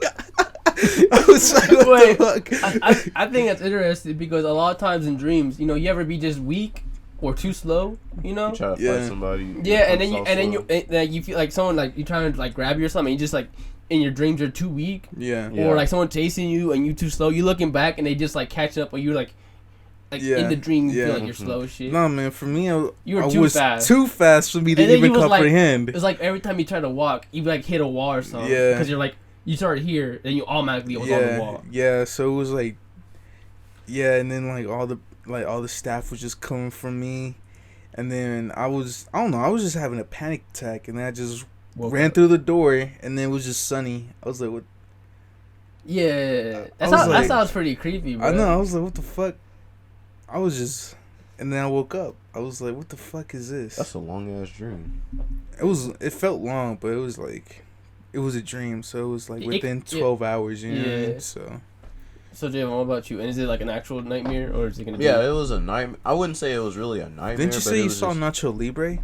I was like, what the fuck? I think that's interesting because a lot of times in dreams, you know, you ever be just weak or too slow, you know? You try to fight somebody. Yeah, and then you feel like someone like you trying to like grab you or something. You just like in your dreams you're too weak. Yeah. Or like someone chasing you and you too slow. You looking back and they just like catching up, or you like in the dream you feel like you're slow as shit. No, man, for me, you were too fast. Too fast for me to even comprehend. It's like every time you try to walk, you like hit a wall or something. Yeah. Because you're like, you started here, then you automatically was on the wall. Yeah, so it was like, and then like all the staff was just coming from me, and then I was just having a panic attack, and then I just ran through the door, and then it was just sunny. I was like, what? Yeah, that sounds pretty creepy, bro. I know. I was like, what the fuck? I was just, and then I woke up. I was like, what the fuck is this? That's a long ass dream. It felt long, but it was like, it was a dream, so it was like within 12 hours, you know what I mean? So Jaivon, what about you? And is it like an actual nightmare, or is it gonna be? Yeah, it was a nightmare. I wouldn't say it was really a nightmare. Didn't you say you saw Nacho Libre?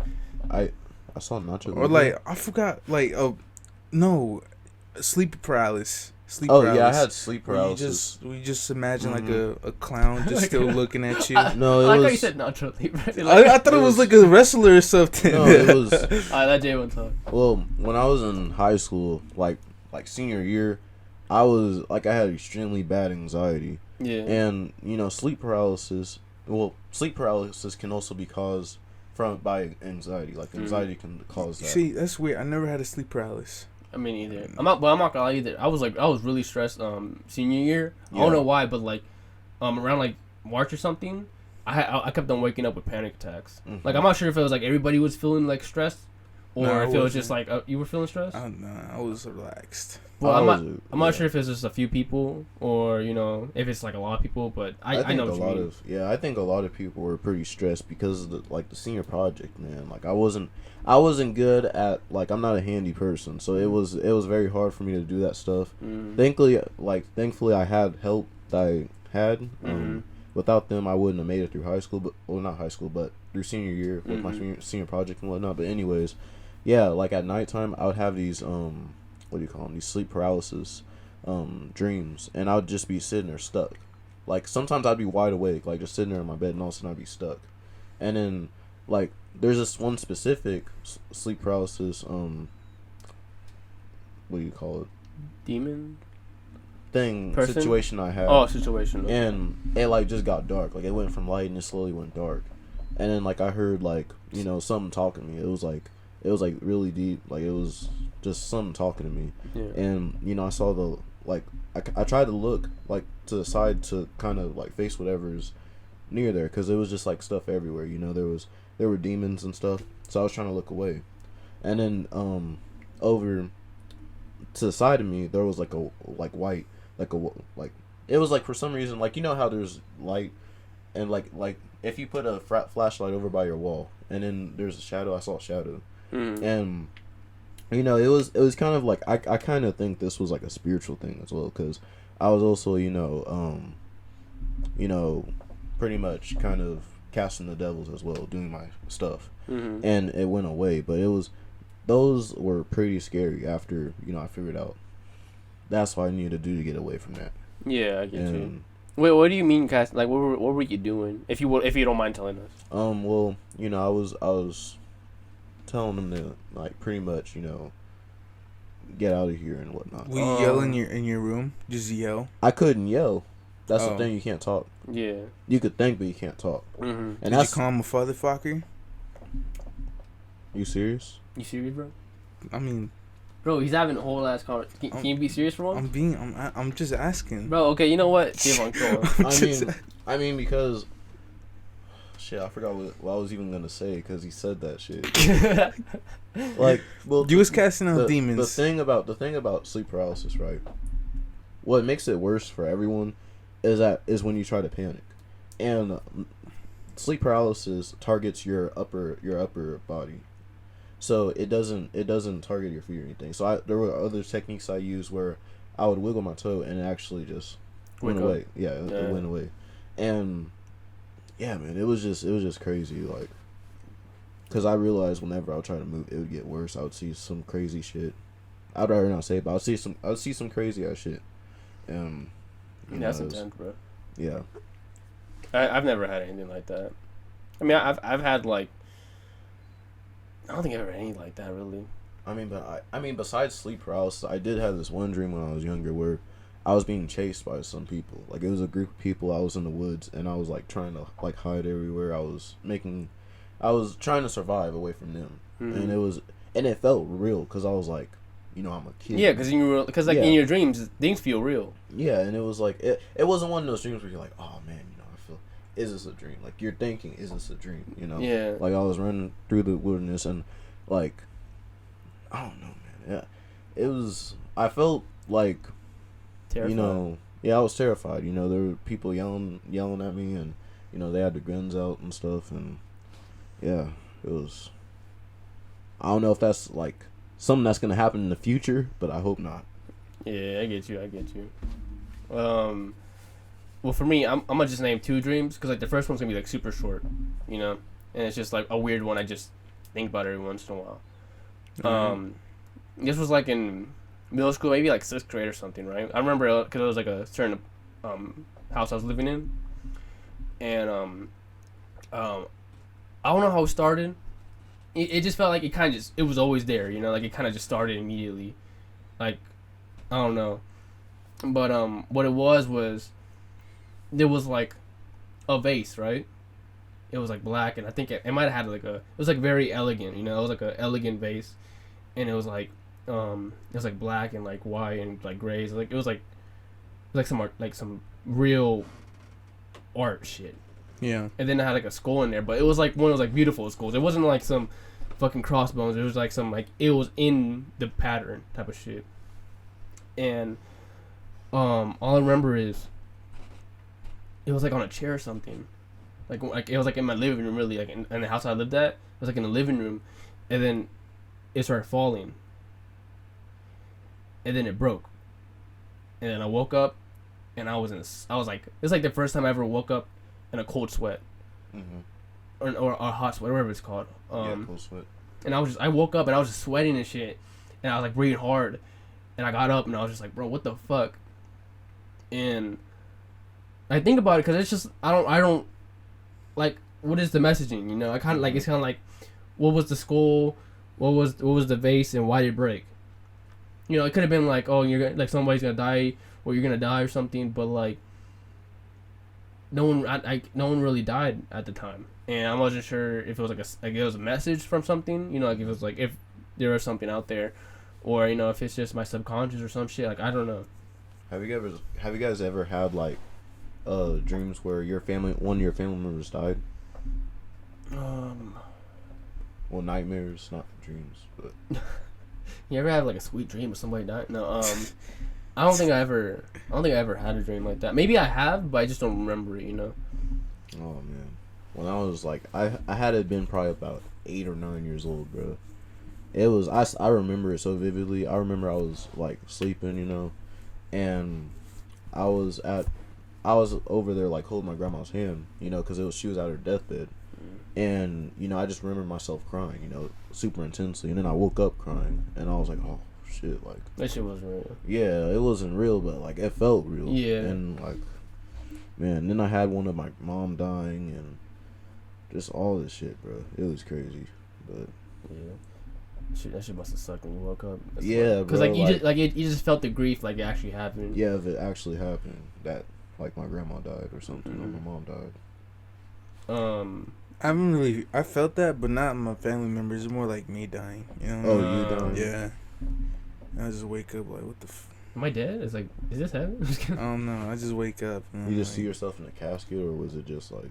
I saw Nacho Libre. Or like, I forgot, like, no, sleep paralysis. Yeah, I had sleep paralysis. We just imagine like a clown just still looking at you. No, I like how you said Nacho Libre. I thought it was like a wrestler or something. No, it was. I let Jaivon talk. Well, when I was in high school, like senior year, I had extremely bad anxiety. Yeah. And you know, sleep paralysis. Well, sleep paralysis can also be caused by anxiety. Like anxiety can cause that. See, that's weird. I never had a sleep paralysis. I mean, either. I'm not gonna lie either. I was really stressed senior year. I don't know why, but like around like March or something, I kept on waking up with panic attacks. Mm-hmm. Like I'm not sure if it was like everybody was feeling like stressed, or if it was just like you were feeling stressed. I was relaxed. Well, I'm not sure if it's just a few people or you know if it's like a lot of people, but I know what you mean. I think a lot of people were pretty stressed because of the senior project, man. Like I wasn't good at, like, I'm not a handy person, so it was very hard for me to do that stuff. Thankfully I had help that I had. Without them I wouldn't have made it through high school, not high school, but through senior year with my senior project and whatnot. But anyways, yeah, like at nighttime I would have these what do you call them? These sleep paralysis dreams, and I would just be sitting there stuck. Like sometimes I'd be wide awake, like just sitting there in my bed, and all of a sudden I'd be stuck. And then like there's this one specific sleep paralysis. What do you call it? Demon situation I had. Oh, situation. Okay. And it like just got dark. Like it went from light and it slowly went dark. And then like I heard like, you know, something talking to me. It was like really deep. Like it was just something talking to me. Yeah. And you know, I saw the like I tried to look like to the side to kind of like face whatever's near there, because it was just like stuff everywhere. You know, there were demons and stuff. So I was trying to look away. And then over to the side of me there was like a white like it was like for some reason, like, you know how there's light and like if you put a flashlight over by your wall and then there's a shadow. I saw a shadow. And you know, it was kind of like I kind of think this was like a spiritual thing as well, because I was also you know pretty much kind of casting the devils as well, doing my stuff. And it went away, but those were pretty scary after, you know, I figured out that's what I needed to do to get away from that. Yeah, I get you. Wait, what do you mean, cast? Like, what were you doing? If you don't mind telling us. Well, you know, I was telling them to like pretty much, you know, get out of here and whatnot. Will you yell in your room? Just yell. I couldn't yell. That's the thing. You can't talk. Yeah. You could think, but you can't talk. And did you call him a motherfucker? You serious? You serious, bro? I mean, bro, he's having a whole ass conversation. Can you be serious for once? I'm just asking. Bro, okay, you know what? Jaivon, go on. I mean, because shit, I forgot what I was even gonna say because he said that shit. Like, well, you was casting out demons. The thing about sleep paralysis, right? What makes it worse for everyone is when you try to panic, and sleep paralysis targets your upper body. So it doesn't target your feet or anything. So there were other techniques I used where I would wiggle my toe and it actually just went away. Yeah, it went away. And yeah, man, it was just crazy. Like, because I realized whenever I would try to move, it would get worse. I would see some crazy shit. I'd rather not say it, but I would see some crazy ass shit. That's intense, bro. Yeah. I've never had anything like that. I mean, I've had like. I don't think I ever had anything like that, really. I mean, besides sleep paralysis, I did have this one dream when I was younger where I was being chased by some people. Like, it was a group of people. I was in the woods, and I was, like, trying to, like, hide everywhere. I was trying to survive away from them. And it felt real, because I was, like, you know, I'm a kid. Yeah, because in your dreams, things feel real. Yeah, and it was, like, it wasn't one of those dreams where you're like, oh, man, you know, is this a dream? Like, you're thinking, is this a dream? You know? Yeah. Like, I was running through the wilderness and, like, I don't know, man. Yeah. It was, I felt like, terrified. You know, yeah, I was terrified. You know, there were people yelling at me, and, you know, they had the guns out and stuff, and, yeah, it was, I don't know if that's, like, something that's going to happen in the future, but I hope not. Yeah, I get you. Well, for me, I'm gonna just name two dreams, because like the first one's gonna be like super short, you know, and it's just like a weird one. I just think about it every once in a while. This was like in middle school, maybe like 6th grade or something, right? I remember because it was like a certain house I was living in, and I don't know how it started. It just felt like it was always there, you know, like it kind of just started immediately, like I don't know, but what it was. There was like a vase, right? It was like black, and I think it might have had like it was like very elegant, you know. It was like a elegant vase, and it was like black and like white and like grays. Like it was like some art, like some real art shit. Yeah. And then it had like a skull in there, but it was like one of those like beautiful skulls. It wasn't like some fucking crossbones. It was like some like it was in the pattern type of shit. And all I remember is. It was like on a chair or something, like it was like in my living room, really, like in the house I lived at. It was like in the living room, and then it started falling, and then it broke, and then I woke up, and I was like, it's like the first time I ever woke up in a cold sweat, or a hot sweat, whatever it's called. Cold sweat. And I woke up and I was just sweating and shit, and I was like breathing hard, and I got up and I was just like, bro, what the fuck, and. I think about it because it's just I don't like what is the messaging? You know, I kind of like it's kind of like, what was the skull, what was the vase, and why did it break? You know, it could have been like, oh, you're like somebody's gonna die, or you're gonna die or something, but like, no one really died at the time, and I wasn't sure if it was like it was a message from something. You know, like if it was like if there was something out there, or you know, if it's just my subconscious or some shit. Like I don't know. Have you guys ever had like dreams where one of your family members died? Well, nightmares, not dreams, but. You ever have like a sweet dream of somebody dying? No, I don't think I ever had a dream like that. Maybe I have, but I just don't remember it. You know. Oh man, when I was like, I had it been probably about 8 or 9 years old, bro. It was I remember it so vividly. I remember I was like sleeping, you know, and I was over there like holding my grandma's hand, you know, because she was at her deathbed. And, you know, I just remember myself crying, you know, super intensely. And then I woke up crying. And I was like, oh, shit. Like, that shit wasn't real. Yeah, it wasn't real, but, like, it felt real. Yeah. And, like, man, then I had one of my mom dying and just all this shit, bro. It was crazy. But, yeah. That shit must have sucked when you woke up. Yeah, because, like, you just felt the grief, like, it actually happened. Yeah, if it actually happened. That, like, my grandma died or something. Or my mom died. I felt that, but not my family members. It's more like me dying. You know? Oh, you dying? Yeah. I just wake up like, what the Am I dead? It's like, is this heaven? I don't know. I just wake up. And you just see yourself in a casket, or was it just like...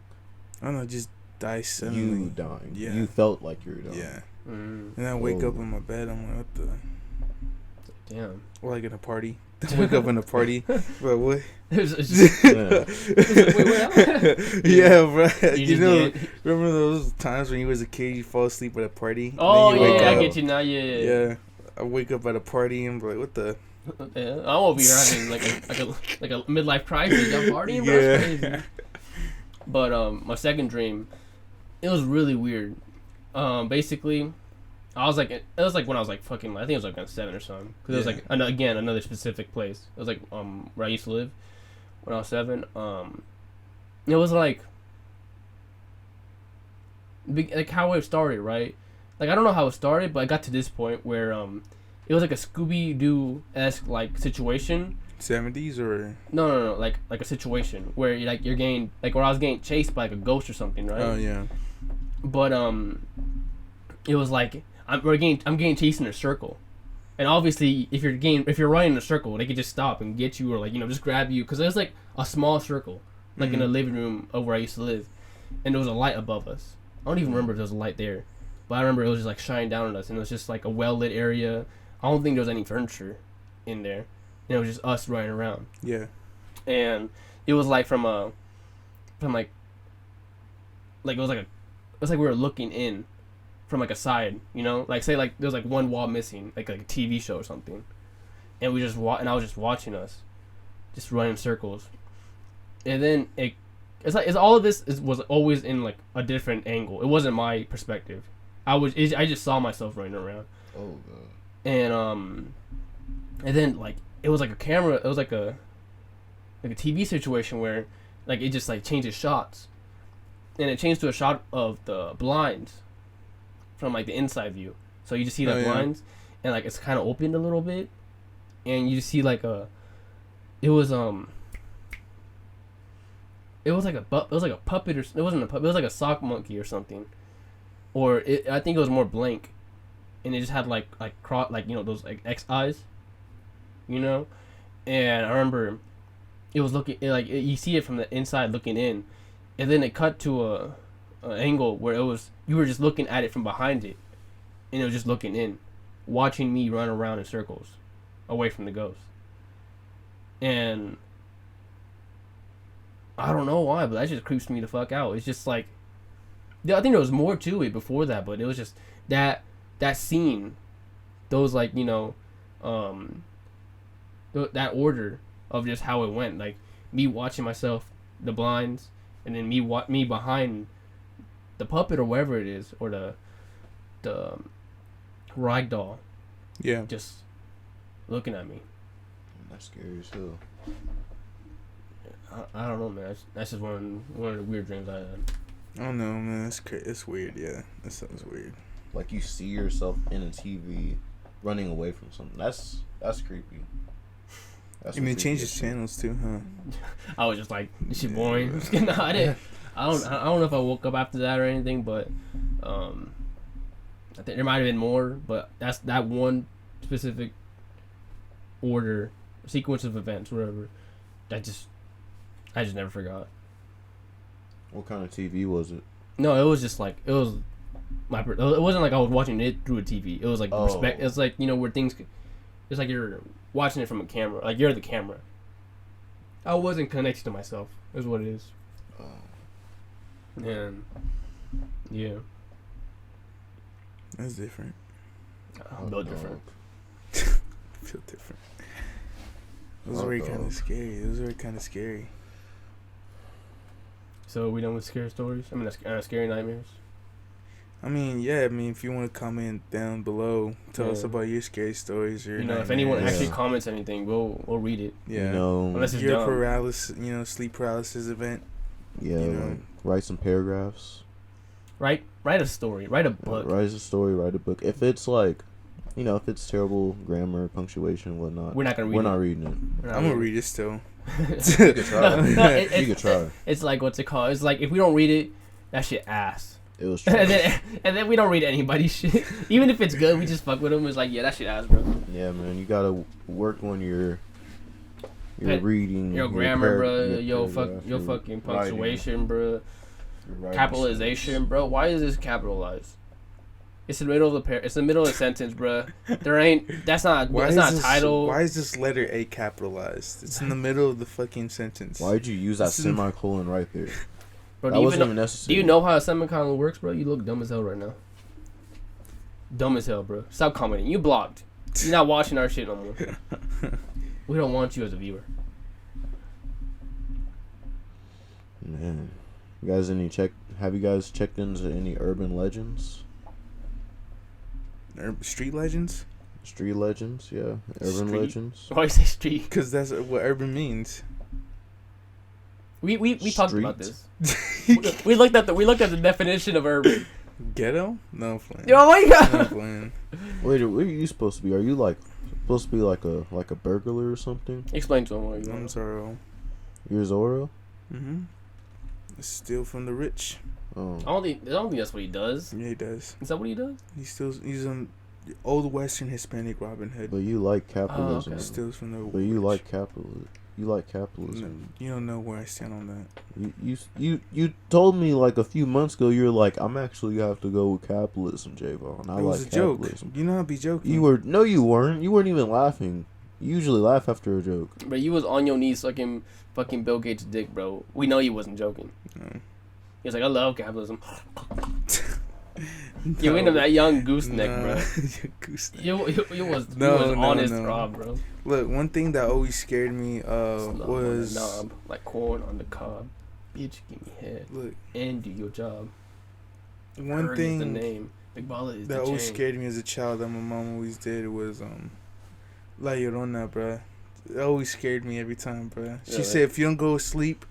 I don't know, just die suddenly. You dying. Yeah. You felt like you were dying. Yeah. And I wake up in my bed. I'm like, what the... Damn. Or like in a party. Wake up in a party. Bro, what? Wait, bro. You know, remember those times when you was a kid, you fall asleep at a party? Oh, yeah, I get you now, yeah. Yeah. I wake up at a party and be like, what the? Yeah, I won't be having like a midlife crisis. I'm partying, bro. That's crazy. But my second dream, it was really weird. Basically, it was like when I was like fucking, I think it was like 7 or something. Cause it was like another specific place. It was like where I used to live when I was 7. It was like how it started, right? Like I don't know how it started, but I got to this point where it was like a Scooby-Doo-esque like situation. 70s or no, like a situation where like you're getting like where I was getting chased by like a ghost or something, right? Oh yeah. But it was like I'm getting chased in a circle, and obviously if you're running in a circle, they could just stop and get you or like just grab you because it was like a small circle, like in the living room of where I used to live, and there was a light above us. I don't even remember if there was a light there, but I remember it was just like shining down on us, and it was just like a well lit area. I don't think there was any furniture in there, and it was just us running around. Yeah, and it was like from like it was like we were looking in from like a side, like say like there was like one wall missing, like a TV show or something, and we just and I was just watching us, just running in circles, and then it's all of this was always in like a different angle. It wasn't my perspective. I just saw myself running around. Oh god. And then like it was like a camera. It was like a TV situation where like it just like changes shots, and it changed to a shot of the blinds from like the inside view. So you just see the blinds, and like it's kind of opened a little bit, and you just see like it was like a puppet, or it wasn't a puppet. It was like a sock monkey or something, or I think it was more blank, and it just had like those like X eyes, and I remember it was looking you see it from the inside looking in, and then it cut to a angle where you were just looking at it from behind it, and it was just looking in, watching me run around in circles, away from the ghost, and I don't know why, but that just creeps me the fuck out. It's just like, I think there was more to it before that, but it was just that scene, those like that order of just how it went, like me watching myself, the blinds, and then me behind the puppet or whatever it is, or the rag doll, just looking at me. That's scary as hell. I don't know, man. That's just one of the weird dreams I had. I don't know, man. It's weird. Yeah, that sounds weird. Like you see yourself in a TV running away from something. That's creepy. That's it changes channels too, huh? I was just like, this shit boring. No, I didn't. I don't know if I woke up after that or anything, but I think there might have been more. But that's that one specific sequence of events, whatever. I just never forgot. What kind of TV was it? No, it was just like it wasn't like I was watching it through a TV. It was like respect. It's like where things. It's like you're watching it from a camera. Like you're the camera. I wasn't connected to myself. Is what it is. And yeah, that's different. I feel different. Feel different. Those were kind of scary. So we done with scary stories? I mean, scary nightmares. I mean, yeah. I mean, if you want to comment down below, tell us about your scary stories or if anyone actually comments anything, we'll read it. Yeah. Unless it's your dumb. paralysis, sleep paralysis event. Yeah. Write some paragraphs. Write a story. Write a book. Write a story. Write a book. If it's like, if it's terrible grammar, punctuation, whatnot, we're not gonna read it. We're not reading it. I'm gonna read it still. You could try. You could try. It's like what's it called? It's like if we don't read it, that shit ass. It was true. and then we don't read anybody's shit. Even if it's good, we just fuck with them. It's like, yeah, that shit ass, bro. Yeah, man, you gotta work on your reading, your grammar, bro. Your fucking punctuation, bro. Capitalization, bro. Why is this capitalized? It's the middle of it's the middle of the sentence, bro. That's not a title. Why is this letter A capitalized? It's in the middle of the fucking sentence. Why'd you use that semicolon right there? Bro, that wasn't even necessary. Do you know how a semicolon works, bro? You look dumb as hell right now. Dumb as hell, bro. Stop commenting. You blocked. You're not watching our shit no more. We don't want you as a viewer. Man, have you guys checked into any urban legends? Street legends? Street legends, yeah. Urban legends. Why you say street? Because that's what urban means. We talked about this. we looked at the definition of urban. Ghetto? No, playing. Yo, my God. No, playing. Wait, what are you supposed to be? Are you supposed to be like a burglar or something? Explain to him what you I'm Zorro. You're Zorro? Mm-hmm. Steal from the rich. Oh. I don't think that's what he does. Yeah, he does. Is that what he does? He's old Western Hispanic Robin Hood. But you like capitalism. Okay. Steals from the But you like capitalism. You like capitalism. No, you don't know where I stand on that. You told me like a few months ago you're like, I'm actually have to go with capitalism, Jaivon. It was a capitalism. Joke. You know I'd be joking. You weren't. You weren't even laughing. You usually laugh after a joke. But you was on your knees sucking fucking Bill Gates' dick, bro. We know you wasn't joking. No. He was like, I love capitalism. You ain't that young gooseneck, bro. You was honest, Rob, bro. Look, one thing that always scared me was knob, like corn on the cob. Bitch, give me head. Look, and do your job. One Erg thing is the name. Big Baller is that the always chain. scared me as a child that my mom always did was La Llorona, bro. It always scared me every time, bro. She said if you don't go to sleep,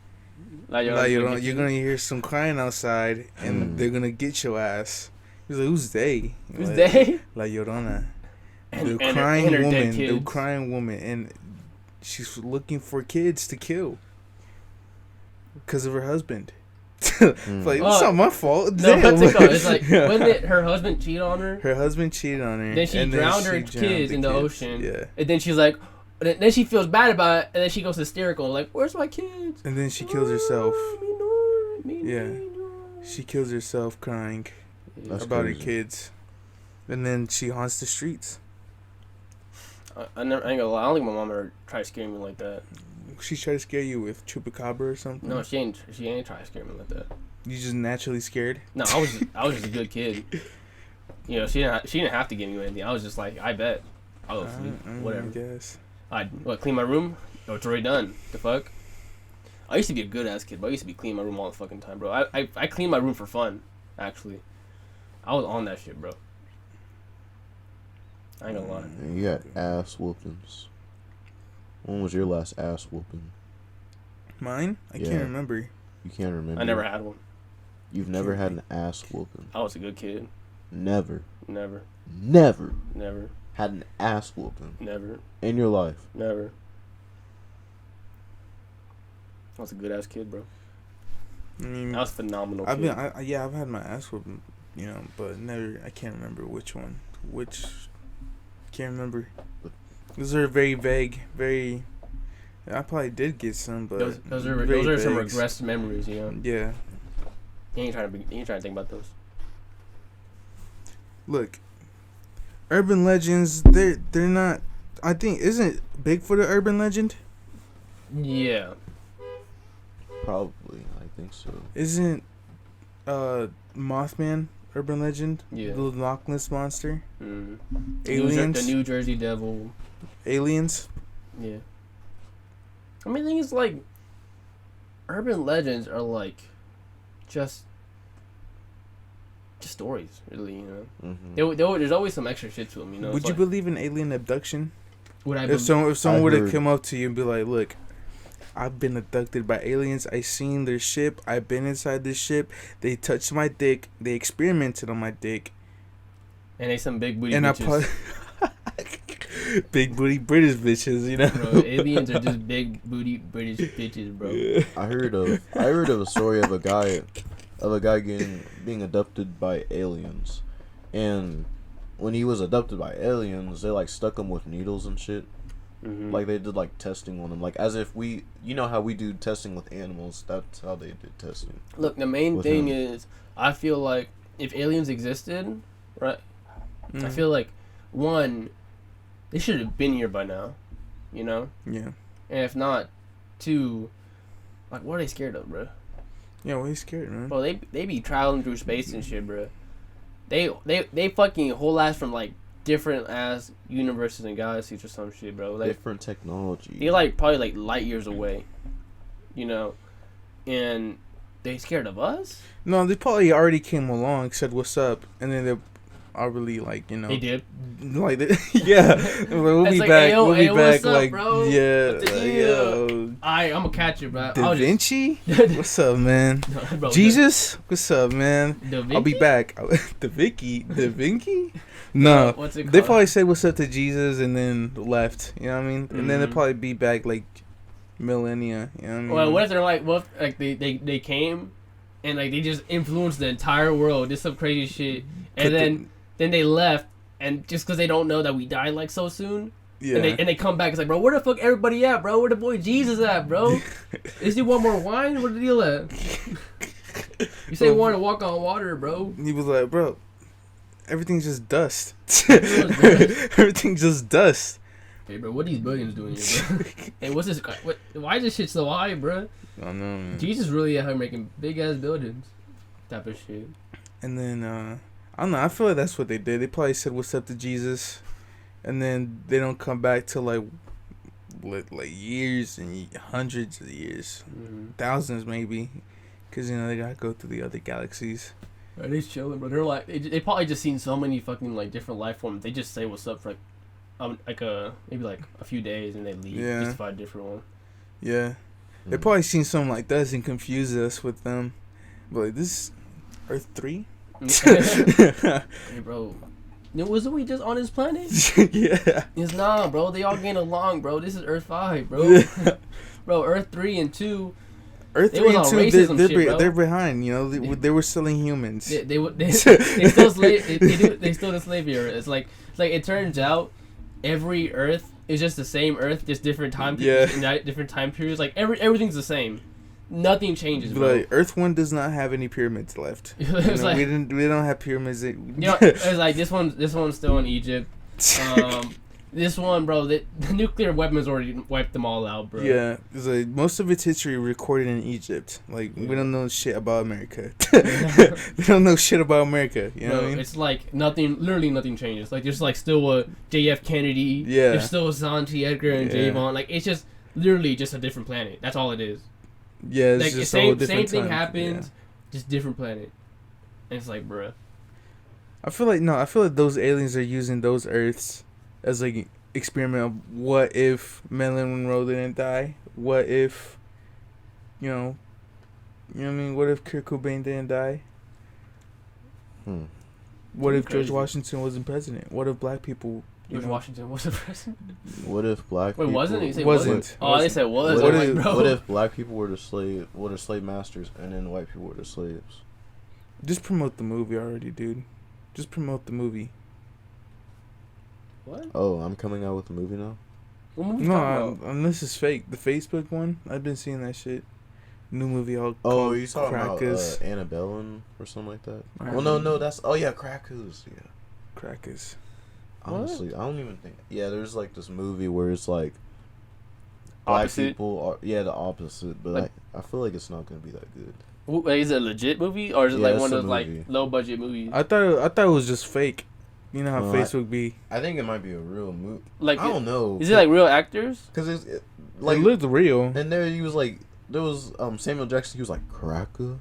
La Llorona, you're gonna hear some crying outside, and they're gonna get your ass. He was like, who's they? Who's they? La Llorona. And the crying woman, and she's looking for kids to kill because of her husband. Like, it's not my fault. No, it's like, wasn't it her husband cheated on her? Her husband cheated on her. Then she drowned her kids in the ocean. Yeah. And then she's like, then she feels bad about it, and then she goes hysterical, like, where's my kids? And then she kills herself. Yeah. She kills herself crying about her kids. And then she haunts the streets. I ain't gonna lie, I don't think my mom ever tried to scare me like that. She tried to scare you with chupacabra or something? No, she ain't trying to scare me like that. You just naturally scared? No, I was just a good kid. You know, she didn't have to give me anything. I was just like, I bet. I'll go sleep. Whatever. I guess. I'd clean my room? Oh, it's already done. The fuck? I used to be a good ass kid, but I used to be cleaning my room all the fucking time, bro. I cleaned my room for fun, actually. I was on that shit, bro. I ain't gonna lie. You got ass whoopings. When was your last ass whooping? Mine? I can't remember. You can't remember? I never had one. You've never had an ass whooping. I was a good kid. Never. Never. Had an ass whooping. Never. In your life. Never. I was a good ass kid, bro. I mean, I was phenomenal. I've had my ass whooping, but never. I can't remember which one. Can't remember. Those are very vague. Very. I probably did get some, but those are some regressed memories, Yeah. You ain't trying to think about those. Look, urban legends. They're not. I think isn't Bigfoot an urban legend? Yeah. Probably, I think so. Isn't Mothman urban legend? Yeah. The Loch Ness monster. Mm. Aliens. The New Jersey Devil. Aliens. Yeah. I mean, the thing is, like, urban legends are like just stories, really. Mm-hmm. There's always some extra shit to them. Would you believe in alien abduction? Would I? If someone would have come up to you and be like, "Look, I've been abducted by aliens. I seen their ship. I've been inside this ship. They touched my dick. They experimented on my dick. And they some big booty bitches. Big booty British bitches, Bro, aliens are just big booty British bitches, bro. I heard of a story of a guy being abducted by aliens, and when he was abducted by aliens, they like stuck him with needles and shit. Mm-hmm. Like they did like testing on him, like as if how we do testing with animals. That's how they did testing. Look, the main thing is, I feel like if aliens existed, right? I feel like one, they should have been here by now, Yeah. And if not, two, like what are they scared of, bro? Yeah, what are you scared, man? Bro, they be traveling through space and shit, bro. They fucking whole ass from like different ass universes and galaxies or some shit, bro. Like, different technology. They like probably like light years away, and they scared of us? No, they probably already came along, said what's up, and then they are really like, They did. Like, yeah, we'll be back. We'll be back. Up, like, bro? yeah, yo. I'm gonna catch you, bro. Da Vinci, what's up, man? No, bro, Jesus, what's up, man? I'll be back. Da Vinci. No, what's it called? They probably say what's up to Jesus and then left. You know what I mean? And then they'll probably be back like millennia. You know what I mean? Well, what if they're like, they came and like they just influenced the entire world, did some crazy shit, and then they left, and just because they don't know that we died like so soon. Yeah. And they come back. It's like, bro, where the fuck everybody at, bro? Where the boy Jesus at, bro? Is he want more wine? Where the deal at? You say want to walk on water, bro. He was like, bro, everything's just dust. Everything's just dust. Hey, bro, what are these buildings doing here, bro? Hey, what's this? Why is this shit so high, bro? I don't know, man. Jesus really out here making big ass buildings, type of shit. And then I don't know. I feel like that's what they did. They probably said what's up to Jesus, and then they don't come back till like years and hundreds of years, thousands maybe, because they gotta go through the other galaxies. Right, they chilling, bro. They're like they probably just seen so many fucking like different life forms. They just say what's up for maybe like a few days and they leave. Yeah. Just to find a different one. Yeah. They probably seen something like that and confused us with them. But like, this Earth 3? Hey, bro. Wasn't we just on this planet? Yeah. It's nah, bro. They all getting along, bro. This is Earth 5, bro. Bro, Earth 3 and 2. Earth 3 and 2, they're behind. They were selling humans. They still the slave era. It's like it turns out every Earth is just the same Earth, just different time different time periods. Like everything's the same. Nothing changes, bro. Like Earth 1 does not have any pyramids left. We don't have pyramids. It's like this one's still in Egypt. This one, bro, the nuclear weapons already wiped them all out, bro. Yeah, it's like most of its history recorded in Egypt. Like we don't know shit about America. We don't know shit about America. You know what I mean? It's like literally nothing changes. Like there's like still a JF Kennedy. Yeah. There's still a Santi, Edgar, and Jaivon. Like it's just literally just a different planet. That's all it is. Yeah, it's like just same thing happens, just different planet. And it's like, bruh. I feel like those aliens are using those Earths as like experiment of what if Marilyn Monroe didn't die? What if, You know what I mean? What if Kurt Cobain didn't die? What if George Washington wasn't president? What if black people... George Washington wasn't president? What if black people... Wait, wasn't he? You say wasn't. Oh, they said was. What if black people were the slave masters and then white people were the slaves? Just promote the movie already, dude. Just promote the movie. What? Oh, I'm coming out with a movie now? What movie? No, this is fake. The Facebook one, I've been seeing that shit. New movie all Oh, you talking Crackers. about Annabelle or something like that? Right. Well, no, that's... Oh, yeah, Crackers. Yeah. Crackers. Honestly, I don't even think... Yeah, there's, like, this movie where it's, like... Black people are... Yeah, the opposite. But like, I feel like it's not going to be that good. Wait, is it a legit movie? Or is it like one of those, like, low-budget movies? I thought it was just fake. You know how Facebook be. I think it might be a real movie. Like, I don't know. Is it, like, real actors? Because it looked real. And there he was, like... There was Samuel Jackson. He was like cracker,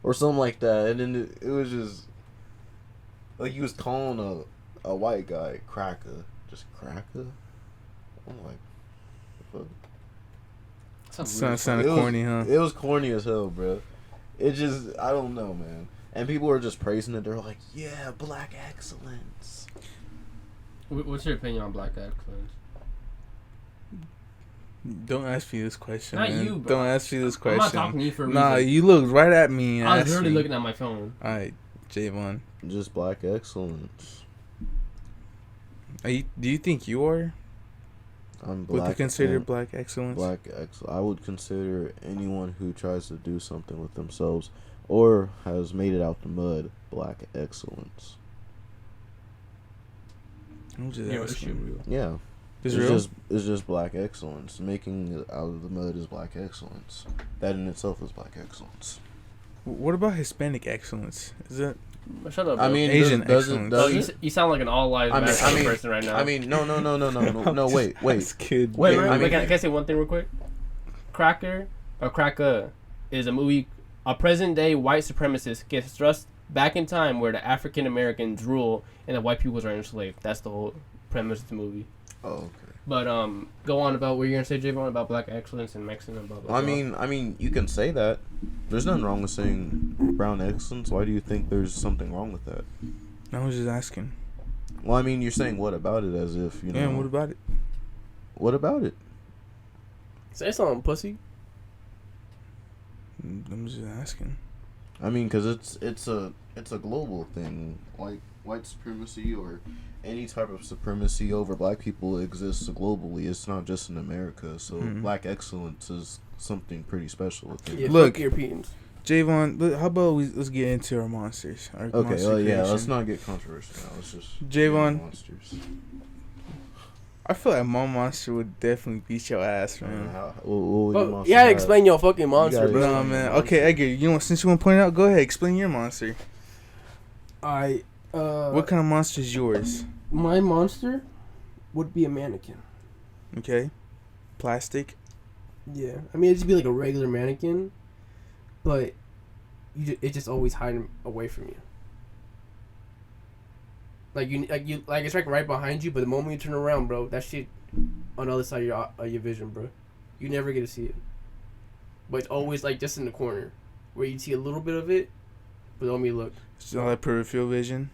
or something like that. And then it was just like he was calling a white guy cracker, just cracker. I'm like, what the fuck? Sounded corny, huh? It was corny as hell, bro. It just, I don't know, man. And people were just praising it. They're like, yeah, black excellence. What's your opinion on black excellence? Don't ask me this question. Not man. you, bro. Don't ask me this question. I'm not talking to you for a reason. Nah, you looked right at me. And I was literally looking at my phone. Alright, Jaivon. Just black excellence. Do you think you are? I'm black. Would you consider black excellence? I would consider anyone who tries to do something with themselves or has made it out the mud black excellence. I'm just asking. Yeah. It's just black excellence. Making it out of the mud is black excellence. That in itself is black excellence. What about Hispanic excellence? Is that... Shut up, bro. I mean, Asian excellence. You sound like an all lives matter person right now. I mean, no, wait. Kid. Wait, can I say one thing real quick? Cracker is a movie. A present-day white supremacist gets thrust back in time where the African Americans rule and the white people are enslaved. That's the whole premise of the movie. Oh, okay. But go on about what you're gonna say, Jaivon, about black excellence and Mexican and blah blah. I mean, you can say that. There's nothing wrong with saying brown excellence. Why do you think there's something wrong with that? I was just asking. Well, I mean, you're saying what about it as if you know. Yeah, what about it? What about it? Say something, pussy. I'm just asking. I mean, because it's a global thing. Like white supremacy or any type of supremacy over black people exists globally. It's not just in America. So black excellence is something pretty special. Yeah, look, Europeans. Jaivon, how about let's get into our monsters? Let's not get controversial now. Let's just Jaivon. Monsters. I feel like my monster would definitely beat your ass, man. You gotta explain your fucking monster, bro. No, man. Okay, Edgar, you know, since you want to point it out, go ahead, explain your monster. What kind of monster is yours? My monster would be a mannequin. Okay. Plastic? Yeah. I mean, it'd just be like a regular mannequin, but it's just always hiding away from you. Like it's right behind you, but the moment you turn around, bro, that shit on the other side of your vision, bro. You never get to see it. But it's always like just in the corner, where you see a little bit of it, but don't look. It's all that peripheral vision.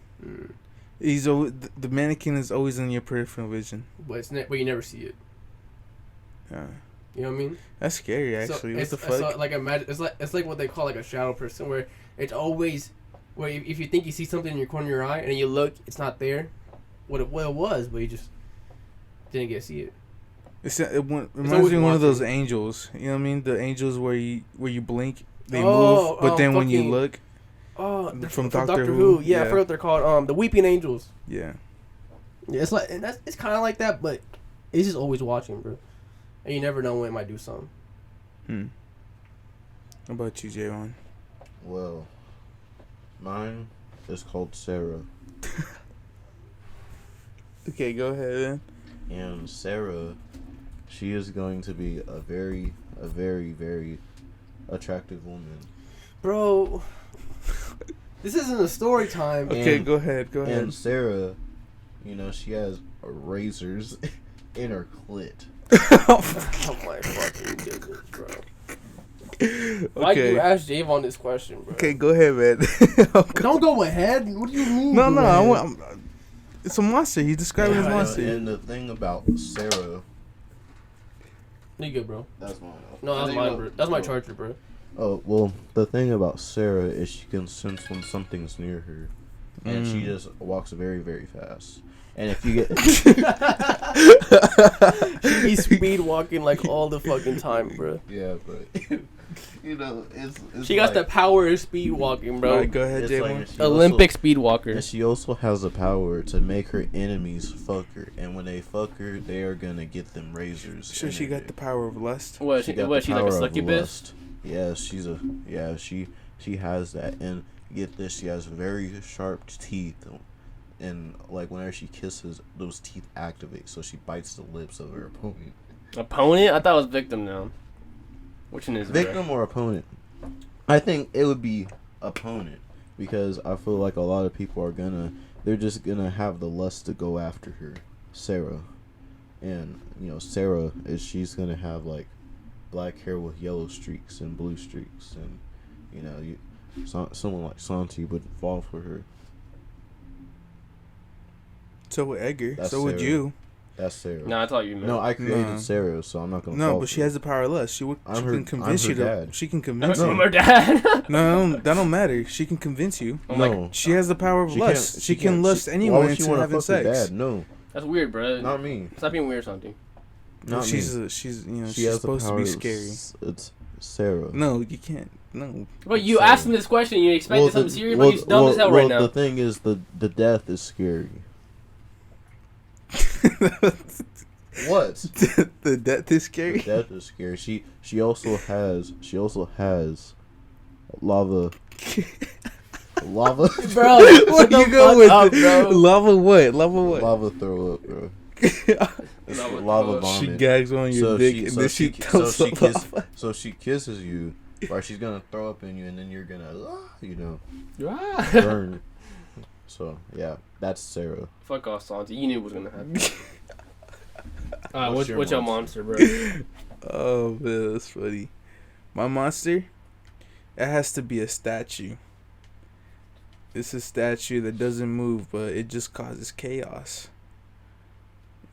The mannequin is always in your peripheral vision, but but you never see it. Yeah. You know what I mean? That's scary, actually. What the fuck? So, like imagine it's like what they call like a shadow person, where it's always where if you think you see something in your corner of your eye and you look, it's not there. What it was, but you just didn't get to see it. It reminds me of one of those angels. You know what I mean? The angels where you blink, they move, but then when you look. Oh, from Doctor Who. Yeah, I forgot what they're called. The Weeping Angels. Yeah. Yeah, it's like it's kind of like that, but it's just always watching, bro. And you never know when it might do something. How about you, Jaivon? Well, mine is called Sarah. Okay, go ahead. And Sarah, she is going to be a very, very attractive woman. Bro, this isn't a story time. Okay, go ahead. And Sarah, you know, she has razors in her clit. Oh my fucking goodness, bro. Why you ask Jaivon this question, bro? Okay, go ahead, man. Don't go ahead. What do you mean? No. It's a monster. He's describing his monster. And the thing about Sarah. You good, bro? That's mine. No, that's mine, bro. That's my charger, bro. Oh, well, the thing about Sarah is she can sense when something's near her. And she just walks very, very fast. And if you get... He's speed walking like all the fucking time, bro. Yeah, but... You know, it's she got the power of speed walking, bro. Right, go ahead, Jaivon. Like Olympic speed walker. And she also has the power to make her enemies fuck her. And when they fuck her, they are going to get them razors. Sure, she got the power of lust. What, she's like a succubus? Yeah, she has that. And get this, she has very sharp teeth. And like whenever she kisses, those teeth activate, so she bites the lips of her opponent. Opponent? I thought it was victim now. Which one is it? Victim or opponent? I think it would be opponent, because I feel like a lot of people they're just gonna have the lust to go after her, Sarah. And Sarah she's gonna have like black hair with yellow streaks and blue streaks, and someone like Santi would fall for her. So would Edgar. That's so would Sarah. you. That's Sarah. No, I thought you meant. No, I created Sarah, so I'm not gonna. No, but she has the power of lust. She can convince you to. She can convince you. I'm her dad. No, that don't matter. She can convince you. No, she has the power of lust. She can lust anyone into having sex. Dad? No, that's weird, bro. Not me. Stop being weird, Santi. Not me. She's supposed to be scary. It's Sarah. No, you can't. No. But you asked him this question. You expected something serious, but he's dumb as hell right now. The thing is, the death is scary. What? The death is scary. The death is scary. She also has lava. Lava. Bro, what you go with? Bro? Lava what? Lava throw up, bro. Lava vomit. She gags on your dick and then she throws up lava. So she kisses you, right? She's gonna throw up in you, and then you're gonna, burn. So yeah, that's Sarah. Fuck off, Santi. You knew it was gonna happen. What's your monster, bro? Oh man, that's funny. My monster, it has to be a statue. It's a statue that doesn't move, but it just causes chaos.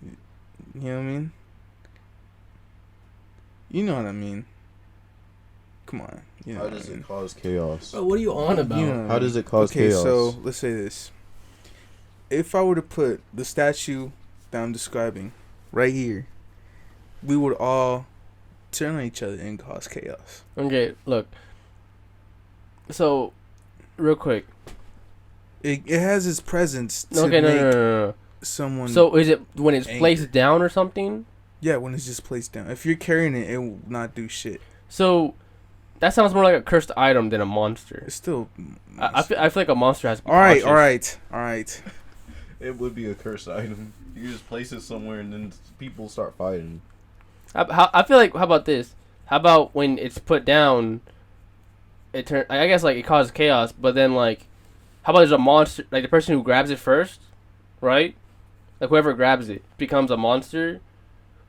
You know what I mean? You know what I mean. Come on. You know How does it cause chaos? Bro, what are you on about? You know How does it cause chaos? Okay, so let's say this. If I were to put the statue that I'm describing right here, we would all turn on each other and cause chaos. Okay, look. So, real quick. It has its presence to make no. Someone. So is it when it's placed down or something? Yeah, when it's just placed down. If you're carrying it, it will not do shit. So that sounds more like a cursed item than a monster. It's still. I feel like a monster has to be all right. It would be a cursed item. You just place it somewhere and then people start fighting. I feel like, how about this? How about when it's put down, it I guess like it causes chaos, but then like, how about there's a monster, like the person who grabs it first, right? Like whoever grabs it becomes a monster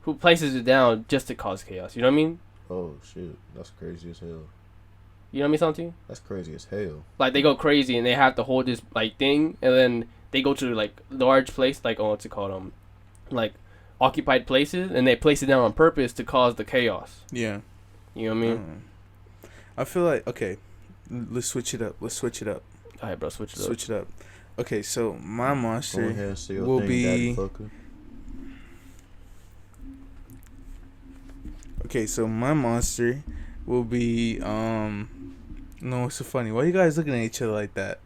who places it down just to cause chaos. You know what I mean? Oh shit, that's crazy as hell. You know what I mean, Santi? That's crazy as hell. Like they go crazy and they have to hold this like thing, and then they go to like large place, like what's it called, like occupied places, and they place it down on purpose to cause the chaos. Yeah. You know what I mean? I feel like, okay, let's switch it up. All right, bro, switch it up. Okay, so my monster will be. Okay, so my monster will be. No, it's so funny. Why are you guys looking at each other like that?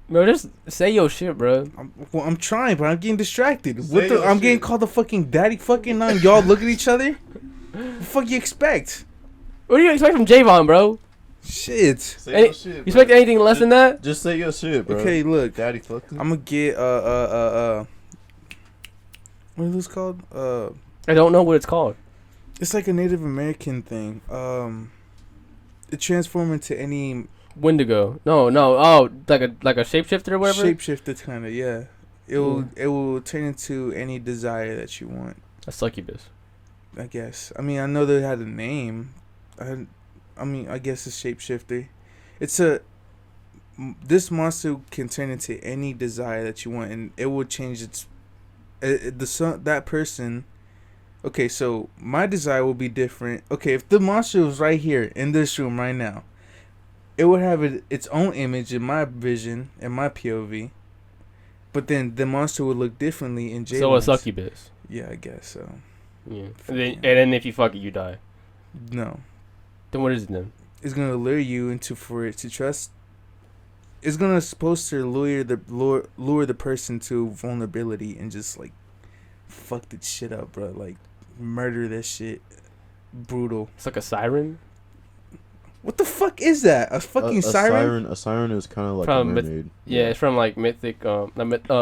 Bro, just say your shit, bro. I'm trying, but I'm getting distracted. I'm getting called the fucking daddy fucking on. Y'all look at each other? What the fuck you expect? What do you expect from Jaivon, bro? Shit. Say your shit, you expect anything less than that? Just say your shit, bro. Okay, look. Daddy fucking. I'm gonna get what is this called? I don't know what it's called. It's like a Native American thing. It transforms into any Wendigo. No. Oh, like a shapeshifter or whatever. Shapeshifter kind of, yeah. It will turn into any desire that you want. A succubus. I guess. I mean, I know they had a name. I mean, I guess it's shapeshifter. This monster can turn into any desire that you want, and it will change its. That person. Okay, so my desire will be different. Okay, if the monster was right here in this room right now, it would have its own image in my vision, in my POV. But then the monster would look differently in Jaivon's. So a succubus. Yeah, I guess so. Yeah. And then if you fuck it, you die. No. Then what is it then? It's gonna lure you for it to trust. It's supposed to lure the person to vulnerability and just like fuck that shit up, bro. Like murder that shit. Brutal. It's like a siren. What the fuck is that? A fucking siren? A siren is kind of like a mermaid. It's from like mythic,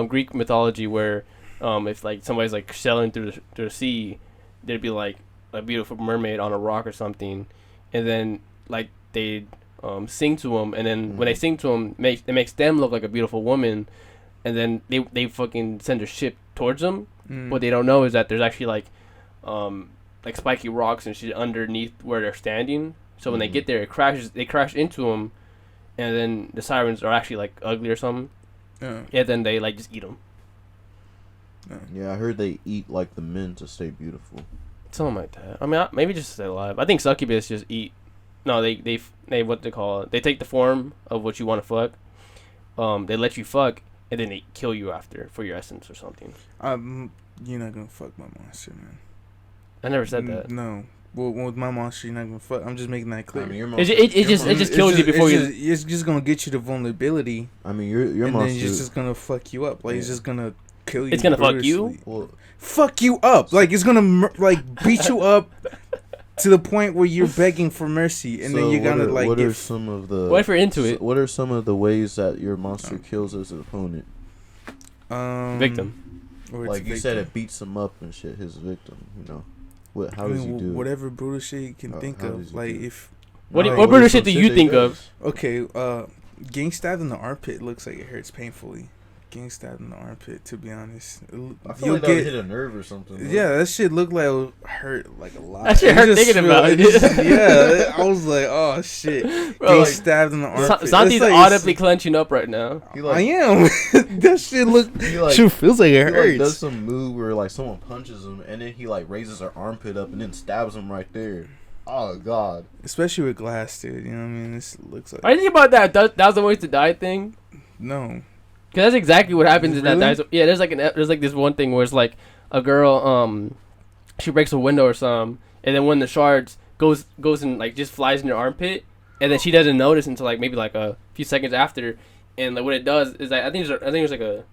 Greek mythology, where if like somebody's like sailing through the sea, there'd be like a beautiful mermaid on a rock or something, and then like they'd sing to them, and then when they sing to them, it makes them look like a beautiful woman, and then they fucking send a ship towards them. What they don't know is that there's actually like spiky rocks and shit underneath where they're standing. So when they get there, they crash into them, and then the sirens are actually like ugly or something. And then they like just eat them. Yeah, I heard they eat like the men to stay beautiful. Something like that. I mean, maybe just to stay alive. I think succubus just eat. No, they what they call it. They take the form of what you want to fuck. They let you fuck, and then they kill you after for your essence or something. You're not gonna fuck my monster, man. I never said that. No. Well, with my monster, you're not gonna fuck. I'm just making that clear. I mean, it just kills you before you. It's just gonna get you to vulnerability. I mean, your monster. Then it's just gonna fuck you up. Like it's just gonna kill you. It's gonna fuck you. Well, fuck you up. Like it's gonna beat you up to the point where you're begging for mercy, and then you're gonna like. What are some of the? What if you're into it? What are some of the ways that your monster kills its opponent? Victim. Like you said, it beats him up and shit. His victim, you know. How does he do? Whatever brutal shit you can think of. Like if. What brutal shit do you think of? Okay, getting stabbed in the armpit looks like it hurts painfully. Getting stabbed in the armpit, to be honest. I feel like that would hit a nerve or something. Bro. Yeah, that shit looked like it would hurt like a lot. That shit hurt thinking about it. Yeah, I was like, oh shit. Bro, getting stabbed in the armpit. Santi's audibly clenching up right now. I am. That shit shit feels like it hurts. He does some move where like someone punches him and then he like raises her armpit up and then stabs him right there. Oh god. Especially with glass, dude. You know what I mean? This looks like. Are you thinking about that 1,000 Ways to Die thing? No. Cause that's exactly what happens in really? that. Yeah, there's like this one thing where it's like a girl, she breaks a window or something, and then one of the shards goes and like just flies in her armpit, and then she doesn't notice until like maybe like a few seconds after, and like what it does is like I think there's like an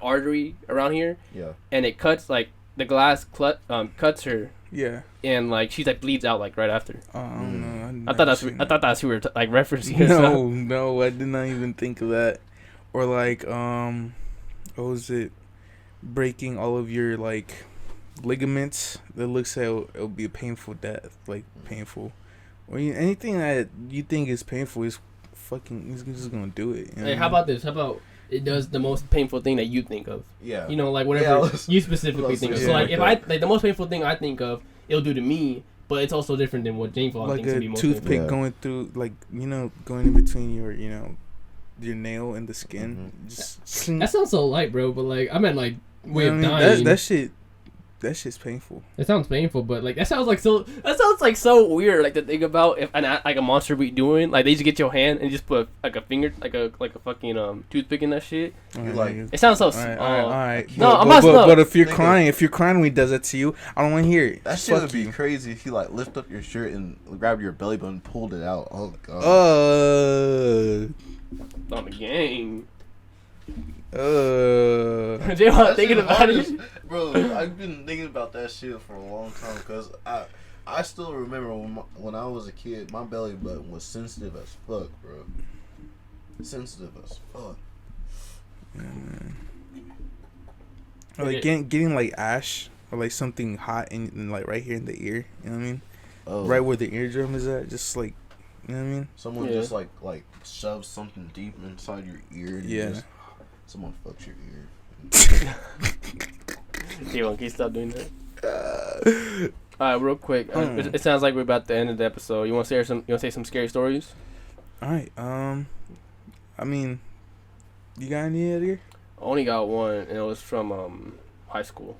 artery around here, yeah, and it cuts like the glass cuts her, yeah, and like she like bleeds out like right after. Oh, I don't know. I thought that's who we were like referencing. No, I did not even think of that. Or like what was it? Breaking all of your like ligaments. That looks like it'll be a painful death, like painful. Or anything that you think is painful is fucking. He's just gonna do it. You know? Hey, how about this? How about it does the most painful thing that you think of? Yeah. You know, like whatever you specifically think of. So like if I like the most painful thing I think of, it'll do to me, but it's also different than what Jaivon like thinks to be most painful. Like a toothpick going through, like going in between your nail and the skin. Mm-hmm. That sounds so light, bro. But like I meant like way of dying. That shit's painful. It sounds painful, but like that sounds like so weird. Like to think about if like a monster be doing like they just get your hand and just put like a finger like a fucking toothpick in that shit. It sounds so. All right. No, but if you're crying when he does that to you, I don't want to hear it. That shit would be crazy if you like lift up your shirt and grab your belly button and pulled it out. Oh god. On the gang. Jaivon thinking about it. Bro, I've been thinking about that shit for a long time because I still remember when I was a kid, my belly button was sensitive as fuck, bro. Sensitive as fuck. Yeah, man. Or like getting like ash or like something hot in like right here in the ear. You know what I mean? Oh. Right where the eardrum is at, just like. You know what I mean? Someone just like shoves something deep inside your ear. And someone fucks your ear. Jaivon, can you stop doing that? All right, real quick. It sounds like we're about to end of the episode. You want to say some scary stories? All right. I mean, you got any Edgar? I only got one, and it was from high school,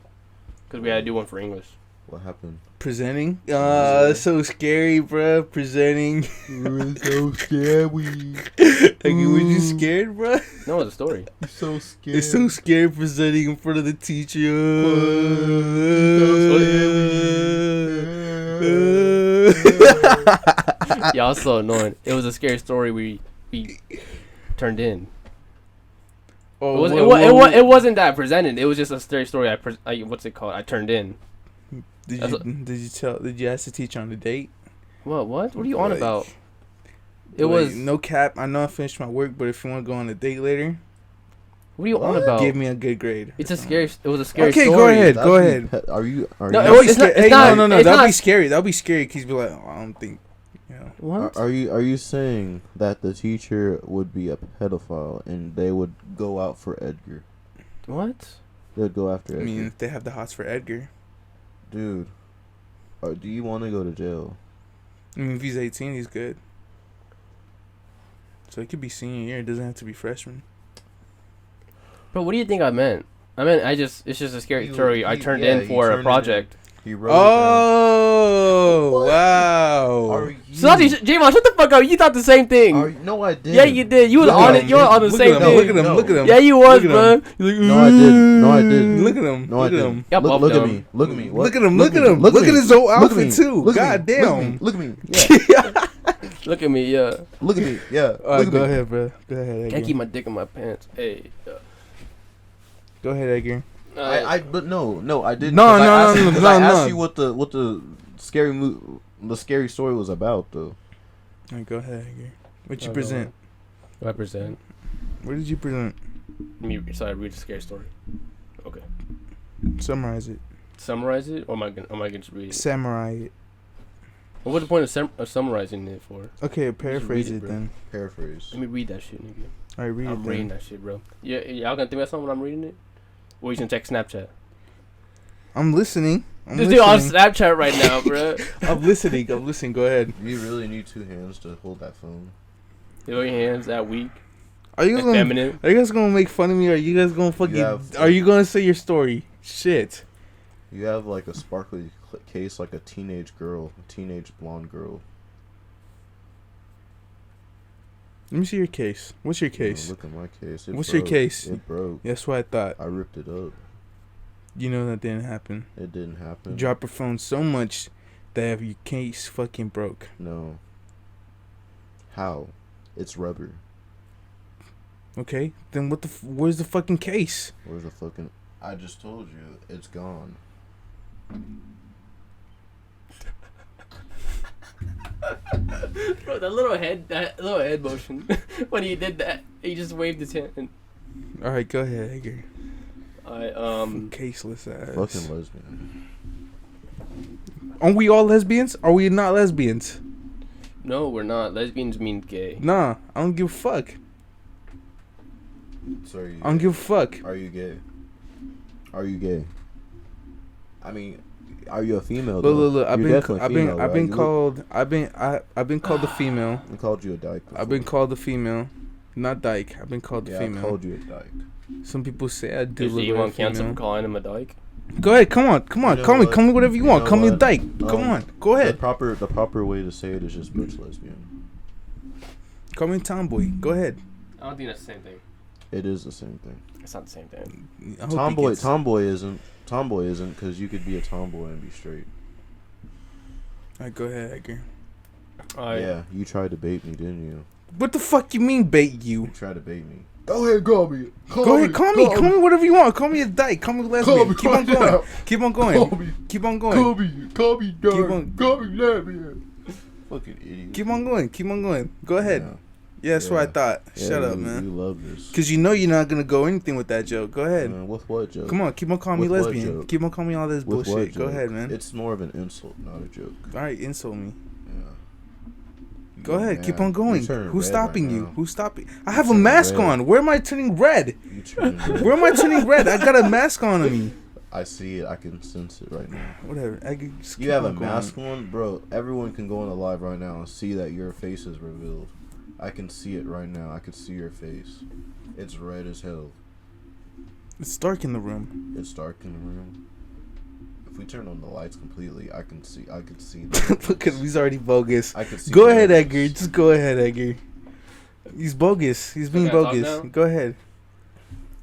because we had to do one for English. What happened? Presenting? So scary, bro. Presenting. It was so scary. Like, were you scared, bro? No, it's a story. It's so scary. It's so scary presenting in front of the teacher. Y'all so annoying. It was a scary story we turned in. Oh, it wasn't that I presented. It was just a scary story. I turned in. Did you ask the teacher on the date? What are you on about? It Like, was no cap. I know I finished my work, but if you want to go on a date later, what are you on about? give me a good grade. It was a scary okay, story. Okay, go ahead. Are you? No, that'd be scary. That'd be scary because be like, I don't think. What? Are you saying that the teacher would be a pedophile and they would go out for Edgar? What? They'd go after Edgar. I mean, if they have the hots for Edgar. Dude, do you want to go to jail? I mean, if he's 18, he's good. So it could be senior year. It doesn't have to be freshman. Bro, what do you think I meant? It's just a scary story. I turned in for a project. He wrote it down. Wow. Santi, Jaivon, shut the fuck up. You thought the same thing. No, I didn't. Yeah, you did. You was on it. You were on the same thing. Look at him. Yeah, you was, bro. No, I didn't. Look at him. No, I didn't. Yep, Look at me. Look at me. Look at him. Look at his whole outfit too. God damn. Look at me. Yeah. Look at me, yeah. Look at me. Yeah. Alright, go ahead, bro. Go ahead, Edgar. Can't keep my dick in my pants. Hey. Go ahead, Edgar. But no, I didn't. No. I asked you what the scary story was about, though. Alright, go ahead, Edgar. What you present? What I present? What did you present? Read a scary story. Okay. Summarize it. Summarize it, or am I gonna just read it? Samurai it. Well, what's the point of summarizing it for? Okay, paraphrase it then. Paraphrase. Let me read that shit, nigga. Alright, read it. I'm reading that shit, bro. Yeah, y'all gonna think about something when I'm reading it? Or you gonna check Snapchat? I'm listening. This dude on Snapchat right now, bro. I'm listening. Go ahead. You really need two hands to hold that phone. Your hands that weak. Are you guys gonna make fun of me? Or are you guys gonna fucking? Are you gonna say your story? Shit. You have like a sparkly case, like a teenage blonde girl. Let me see your case. What's your case? Look at my case. What's your case? It broke. That's what I thought. I ripped it up. You know that didn't happen. It didn't happen. You drop your phone so much that your case fucking broke. No. How? It's rubber. Okay, then where's the fucking case? Where's the fucking? I just told you, it's gone. Bro, that little head motion when he did that, he just waved his hand. All right, go ahead, Edgar. Caseless Caseless ass. Fucking lesbian. Are we all lesbians? Are we not lesbians? No, we're not. Lesbians mean gay. Nah, I don't give a fuck. So I don't give a fuck. Are you gay? Are you gay? I mean, are you a female? Look. I've been called the female. I called you a dyke. Before. I've been called the female, not dyke. I've been called the female. I called you a dyke. Some people say I do. Does Jaivon cancel calling him a dyke? Go ahead, come on, call me whatever you want. Call me a dyke. Come on, go ahead. The proper way to say it is just butch lesbian. Call me tomboy. Go ahead. I don't think that's the same thing. It is the same thing. It's not the same thing. Tomboy isn't because you could be a tomboy and be straight. Alright, go ahead, Edgar. Yeah, you tried to bait me, didn't you? What the fuck you mean bait you? You tried to bait me. Go ahead, call me. Call me whatever you want. Call me a dyke. Call me lesbian. Keep on going. Keep on going. Keep on going. Call me dyke. Call me lesbian. Fucking idiot. Keep on going. Go ahead. Yeah, that's what I thought. Shut up, man. You love this. Because you know you're not going to go anything with that joke. Go ahead. With what joke? Come on, keep on calling me lesbian. Keep on calling me all this bullshit. Go ahead, man. It's more of an insult, not a joke. Alright, insult me. Yeah. Go ahead, keep on going. Who's stopping you? Who's stopping? I have a mask on. Where am I turning red? Where am I turning red? I got a mask on me. I see it. I can sense it right now. Whatever. You have a mask on, bro. Everyone can go on the live right now and see that your face is revealed. I can see it right now. I can see your face. It's red as hell. It's dark in the room. It's dark in the room. If we turn on the lights completely, I can see. Look at he's already bogus. I can see. Go ahead, Edgar. Just go ahead, Edgar. He's bogus. He's being bogus. Go ahead.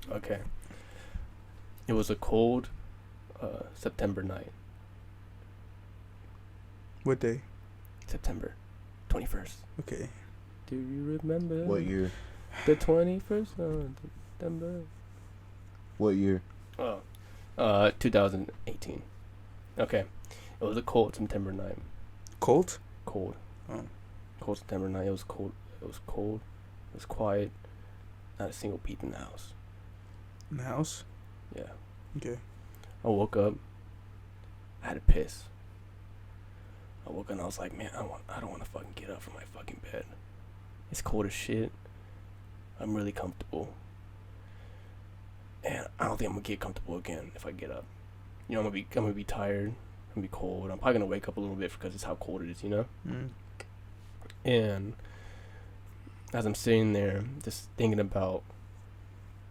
Okay. It was a cold September night. What day? September 21st. Okay. Do you remember? What year? The 21st of September. What year? 2018. Okay. It was a cold September night. Cold? Cold. Oh. Cold September night. It was cold. It was cold. It was quiet. Not a single peep in the house. In the house? Yeah. Okay. I woke up. I had to piss. I woke up and I was like, man, I don't want to fucking get up from my fucking bed. It's cold as shit. I'm really comfortable. And I don't think I'm gonna get comfortable again if I get up. You know, I'm gonna be tired. I'm gonna be cold. I'm probably gonna wake up a little bit because it's how cold it is, you know? Mm. And as I'm sitting there just thinking about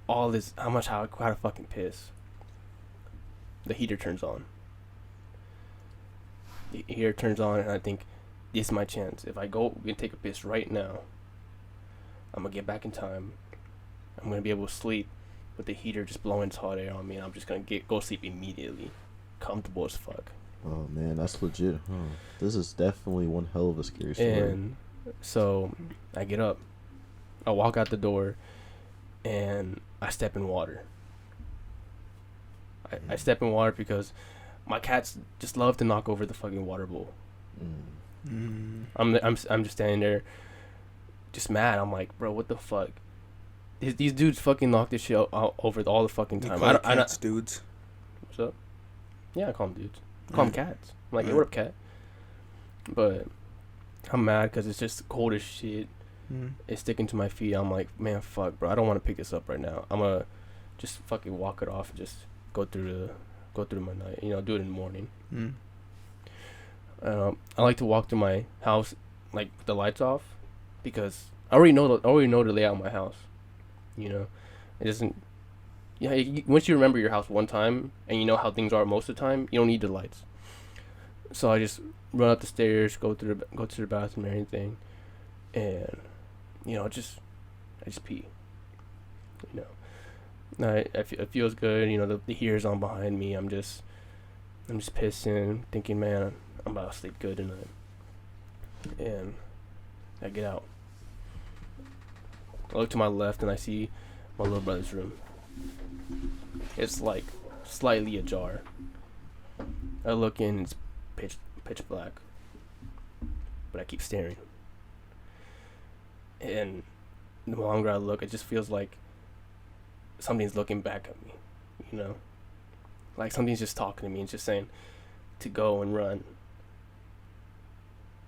all this, how to fucking piss, the heater turns on. The heater turns on and I think, this is my chance. If I go and take a piss right now, I'm gonna get back in time. I'm gonna be able to sleep with the heater just blowing its hot air on me, and I'm just gonna go sleep immediately, comfortable as fuck. Oh man, that's legit, huh? This is definitely one hell of a scary story. And so I get up, I walk out the door, and I step in water. I step in water because my cats just love to knock over the fucking water bowl. I'm just standing there, just mad. I'm like, bro, what the fuck? These dudes fucking knock this shit out over all the fucking time. I don't dudes. What's up? Yeah, I call them dudes. I call them cats. I'm like, hey, what up, cat? But I'm mad because it's just cold as shit. It's sticking to my feet. I'm like, man, fuck, bro. I don't want to pick this up right now. I'm gonna just fucking walk it off and just go through my night. You know, do it in the morning. I like to walk through my house like with the lights off because I already know the layout of my house. You know, it doesn't. Yeah, once you remember your house one time and you know how things are most of the time, you don't need the lights. So I just run up the stairs, go to the bathroom or anything, and you know, I just pee. You know, it feels good. You know, the heater's on behind me. I'm just pissing, thinking, man, I'm about to sleep good tonight. And I get out. I look to my left and I see my little brother's room. It's like slightly ajar. I look in, it's pitch black. But I keep staring. And the longer I look, it just feels like something's looking back at me, you know? Like something's just talking to me and just saying to go and run.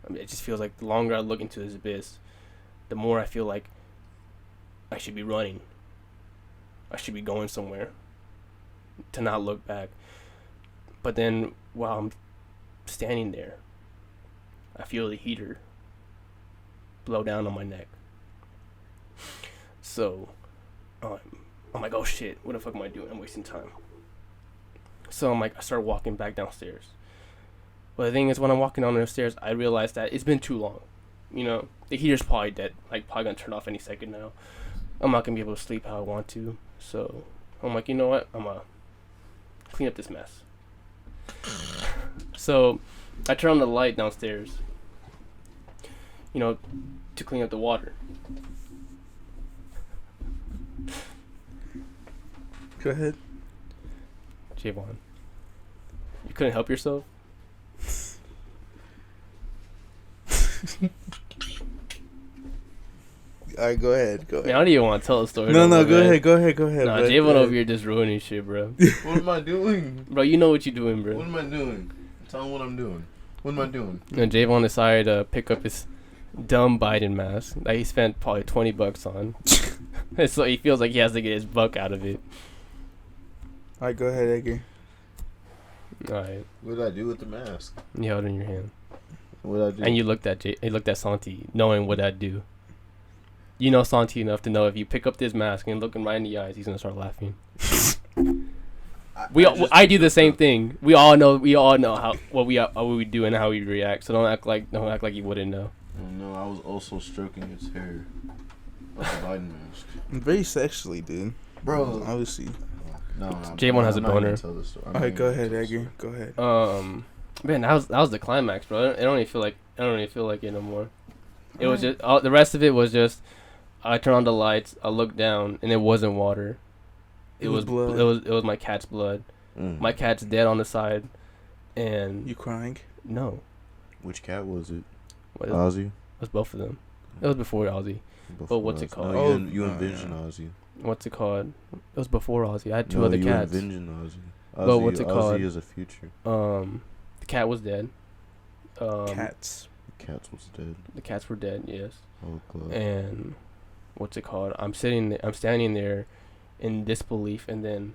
I mean, it just feels like the longer I look into this abyss, the more I feel like I should be running. I should be going somewhere to not look back. But then while I'm standing there, I feel the heater blow down on my neck. So I'm like, oh shit, what the fuck am I doing? I'm wasting time. So I start walking back downstairs. But the thing is, when I'm walking down the stairs, I realize that it's been too long. You know, the heater's probably dead. Like, probably gonna turn off any second now. I'm not gonna be able to sleep how I want to. So I'm like, you know what? I'm gonna clean up this mess. So I turn on the light downstairs, you know, to clean up the water. Go ahead. Jaivon, you couldn't help yourself? Alright, go ahead. Man, I don't even want to tell a story. No, go ahead. Nah, Jaivon over here just ruining shit, bro. What am I doing? Bro, you know what you're doing, bro. What am I doing? Tell me what I'm doing. What am I doing? And Jaivon decided to pick up his dumb Biden mask that he spent probably $20 on. So he feels like he has to get his buck out of it. Alright, go ahead, Edgar. Alright. What did I do with the mask? You held it in your hand. What did I do? And you looked at Santi, knowing what I'd do. You know Santi enough to know if you pick up this mask and look him right in the eyes, he's gonna start laughing. I do the same thing. We all know how what we do and how we react. So don't act like you wouldn't know. No, I was also stroking its hair. Like a Biden mask. Very sexually, dude. Bro, obviously. No. Jaivon has a boner. Alright, go ahead, Edgar. Go ahead. Man, that was the climax, bro. I don't even feel like it no more. It was just the rest of it was just. I turned on the lights. I looked down, and it wasn't water. It was blood. It was my cat's blood. My cat's dead on the side, and you crying? No. Which cat was it? Ozzy. It was both of them. It was before Ozzy. But what's it called? No, you envisioned Ozzy. What's it called? It was before Ozzy. I had two other cats. You envisioned Ozzy. But what's it called? Ozzy is a future. The cat was dead. Cats. The cats was dead. The cats were dead. Yes. Oh God. And what's it called? I'm standing there in disbelief, and then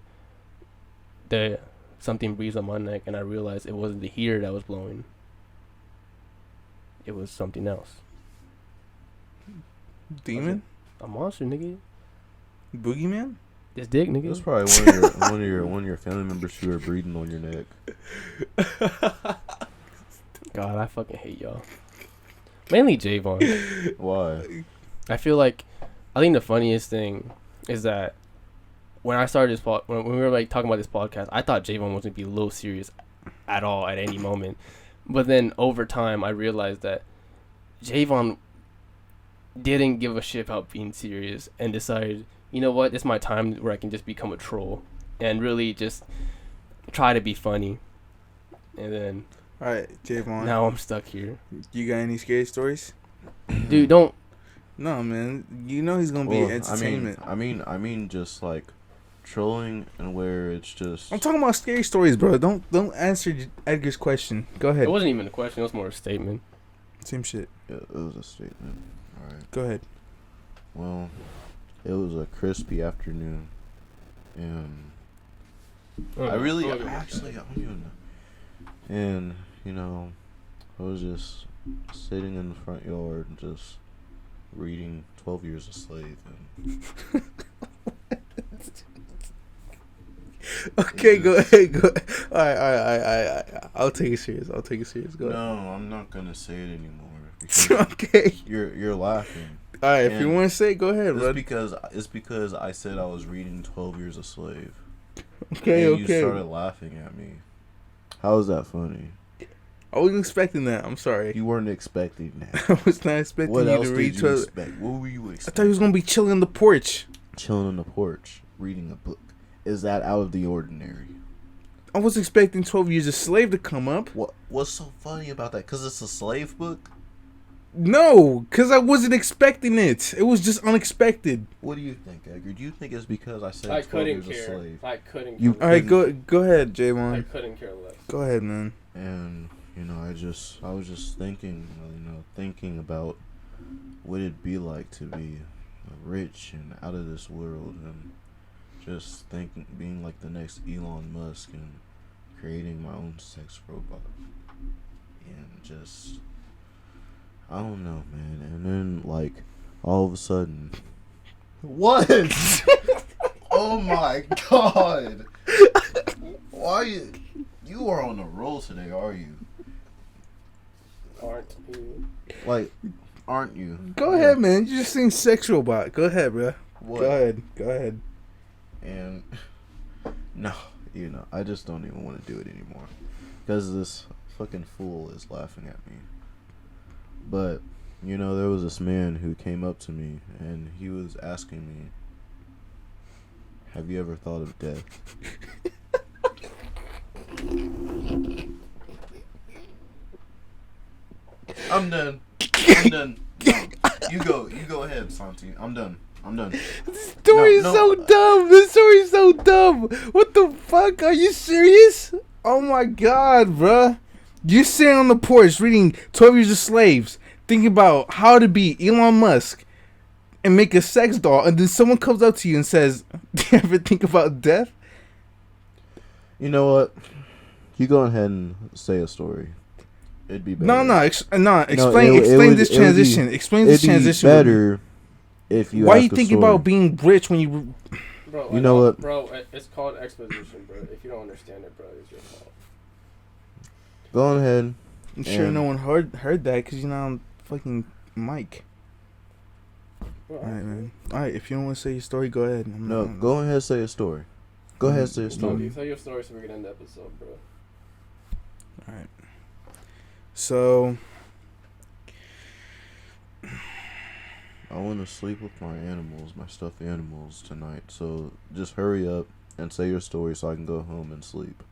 something breathes on my neck, and I realized it wasn't the heater that was blowing. It was something else. Demon? A monster, nigga. Boogeyman? This dick, nigga. It was probably one of your family members who were breathing on your neck. God, I fucking hate y'all. Mainly Jaivon. Why? I think the funniest thing is that when I started this when we were like talking about this podcast, I thought Jaivon was gonna be a little serious at all at any moment. But then over time, I realized that Jaivon didn't give a shit about being serious and decided, you know what, it's my time where I can just become a troll and really just try to be funny. And then, all right, Jaivon. Now I'm stuck here. You got any scary stories? Dude, don't. No, man. You know he's gonna be entertainment. I mean, just like trolling and where it's just. I'm talking about scary stories, bro. Don't answer Edgar's question. Go ahead. It wasn't even a question. It was more a statement. Same shit. Yeah, it was a statement. All right. Go ahead. Well, it was a crispy afternoon, and I don't even know. And I was just sitting in the front yard and just reading 12 Years a Slave. And okay, go ahead. All right. I'll take it serious. Go ahead. No, I'm not gonna say it anymore. Okay. You're laughing. All right, if you want to say it, go ahead, bro. It's because I said I was reading 12 Years a Slave. Okay. You started laughing at me. How is that funny? I wasn't expecting that. I'm sorry. You weren't expecting that. I was not expecting you to read 12. What were you expecting? I thought he was gonna be chilling on the porch. Chilling on the porch, reading a book. Is that out of the ordinary? I was expecting 12 Years a Slave to come up. What's so funny about that? Because it's a slave book? No, because I wasn't expecting it. It was just unexpected. What do you think, Edgar? Do you think it's because I said 12 Years a Slave? I couldn't care. All right, go ahead, Jaivon. I couldn't care less. Go ahead, man. And, I was just thinking, thinking about what it'd be like to be rich and out of this world, and just being like the next Elon Musk and creating my own sex robot. And just, I don't know, man. And then, all of a sudden... What? Oh my God. Why you are on a roll today, are you? Aren't you? Aren't you? Go ahead, man. You just seen Sex Robot. Go ahead, bro. What? Go ahead. And, no, I just don't even want to do it anymore. Because this fucking fool is laughing at me. But, there was this man who came up to me, and he was asking me, have you ever thought of death? I'm done. No, you go ahead, Santi. I'm done. This story's so dumb. What the fuck? Are you serious? Oh my God, bruh. You're sitting on the porch reading 12 Years a Slaves, thinking about how to be Elon Musk and make a sex doll, and then someone comes up to you and says, do you ever think about death? You know what? You go ahead and say a story. It'd be better. Explain this transition. Explain this transition. Better if you. Why are you thinking about being rich when you? Bro, you know what, bro? It's called exposition, bro. If you don't understand it, bro, it's your fault. Go ahead. I'm sure no one heard that because you're not on fucking mic. All right, man. All right, if you don't want to say your story, go ahead. Go ahead and say a story. Go ahead and say a story. No, tell your story so we can end the episode, bro. All right. So, I want to sleep with my stuffed animals tonight. So just hurry up and say your story so I can go home and sleep.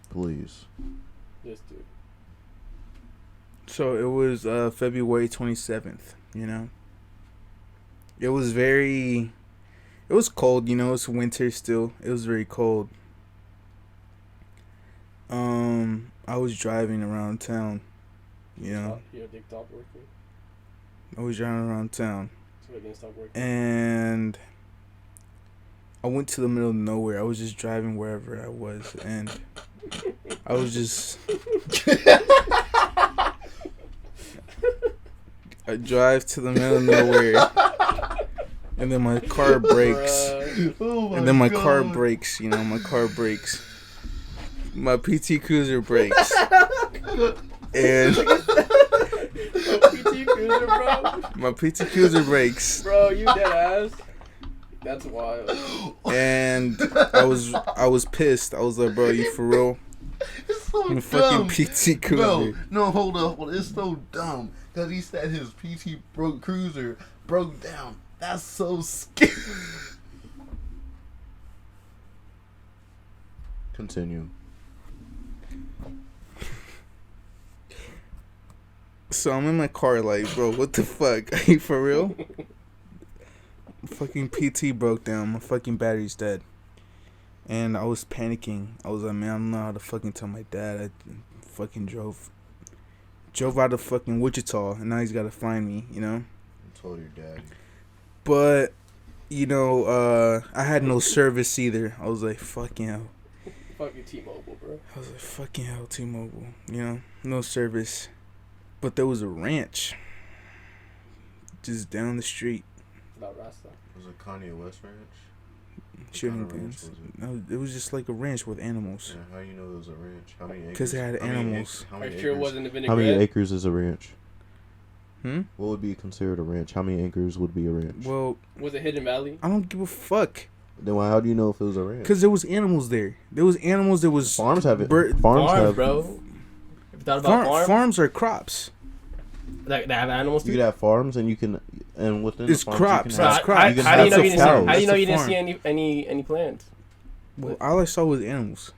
Please. Yes, dude. So it was February 27th, you know. It was cold, you know, it's winter still. It was very cold. I was driving around town, you know. Your dick stopped working? I was driving around town. So it didn't stop working? And I went to the middle of nowhere. I was just driving wherever I was, and I was just... I drive to the middle of nowhere, and then my car brakes. Car brakes, you know, my car brakes. My PT Cruiser brakes. And PT Cruiser, bro? My PT Cruiser brakes. Bro, you dead ass? That's wild. And I was pissed. I was like, bro, you for real? It's so dumb. Fucking PT Cruiser. Bro, no, hold up. It's so dumb. Because he said his PT Cruiser broke down. That's so scary. Continue. So I'm in my car like, bro, what the fuck? Are you for real? Fucking PT broke down. My fucking battery's dead. And I was panicking. I was like, man, I don't know how to fucking tell my dad. I fucking drove out of fucking Wichita, and now he's got to find me, you know? I told your daddy. But, you know, I had no service either. I was like, fucking hell. Fucking T-Mobile, bro. I was like, fucking hell, T-Mobile. You know, no service. But there was a ranch just down the street. About Rasta. Was it Kanye West ranch? Shouldn't have been. No, it was just like a ranch with animals. Yeah, how you know it was a ranch? How many acres? Because it had animals. Are you sure it wasn't a vinaigrette? How many acres is a ranch? What would be considered a ranch? How many acres would be a ranch? Well, was it Hidden Valley? I don't give a fuck. Then how do you know if it was a ranch? Because there was animals there. There was animals. There was farms have it. Farms have, bro. Have you thought about farms? Farms are crops. Like they have animals too? You could have farms, and you can, and within it's the farms, crops. You can It's crops. How do you know you didn't see any plants? Well, all I saw was animals.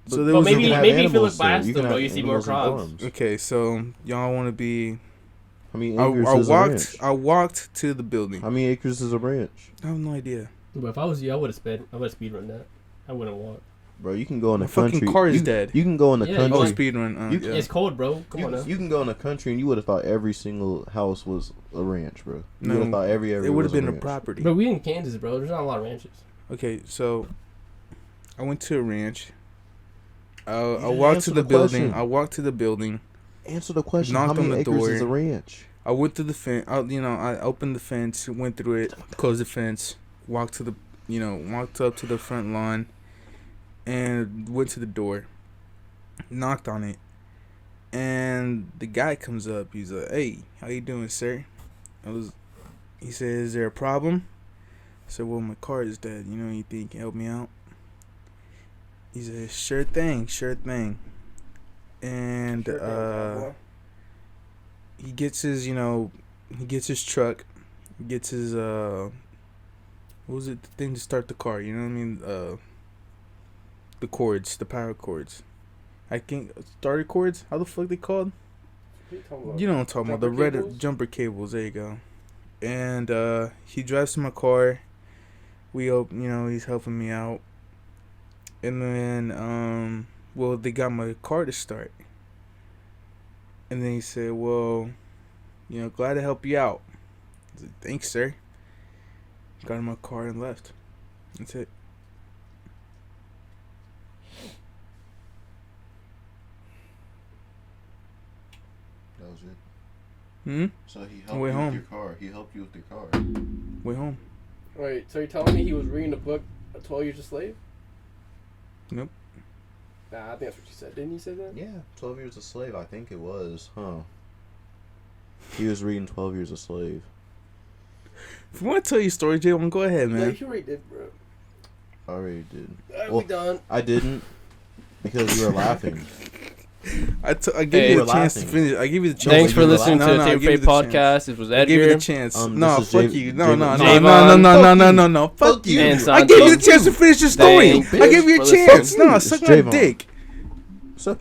So there was maybe if you look past them, bro, you see more crops. Okay, so y'all want to be. How many acres is a ranch? I walked to the building. How many acres is a ranch? I have no idea. But if I was you, I would have speed run that. I wouldn't walk. Bro, you can go in the country. Fucking car is dead. You can go in the country. Oh, speed run. It's cold, bro. Come on now. You can go in the country and you would have thought every single house was a ranch, bro. You would have thought every area. It would have been a property. But we in Kansas, bro. There's not a lot of ranches. Okay, so I went to a ranch. I walked to the building. Answer the question. Knocked How many on the acres door. is a ranch? I went through the fence. I opened the fence, went through it, closed the fence, walked up to the front lawn, and went to the door. Knocked on it, and the guy comes up. He's like, "Hey, how you doing, sir?" He said, "Is there a problem?" I said, "Well, my car is dead. You think you can help me out?" He said, sure thing. And he gets his truck, gets his what was it, the thing to start the car? You know what I mean? The cords, the power cords. I can't starter cords. How the fuck they called? You know what I'm talking about? The red jumper cables. There you go. And he drives to my car. He's helping me out. And then, they got my car to start. And then he said, well, glad to help you out. I said, thanks, sir. Got in my car and left. That's it. So he helped you with your car. He helped you with your car. Way home. Wait, so you're telling me he was reading a book, 12 Years a Slave? Nope. Nah, I think that's what you said. Didn't you say that? Yeah, 12 Years a Slave, I think it was. Huh. He was reading 12 Years a Slave. If you want to tell your story, Jaivon, go ahead, man. No, you already did, bro. I already did. We done. I didn't because you were laughing. I gave you the chance to finish. I give you the chance. Thanks for listening to the Tape Fate podcast. This was Edgar. I gave you the chance. No, fuck you. No. Jaivon. Fuck you. And I gave you the chance to finish your story. I gave you a chance. No, suck my dick.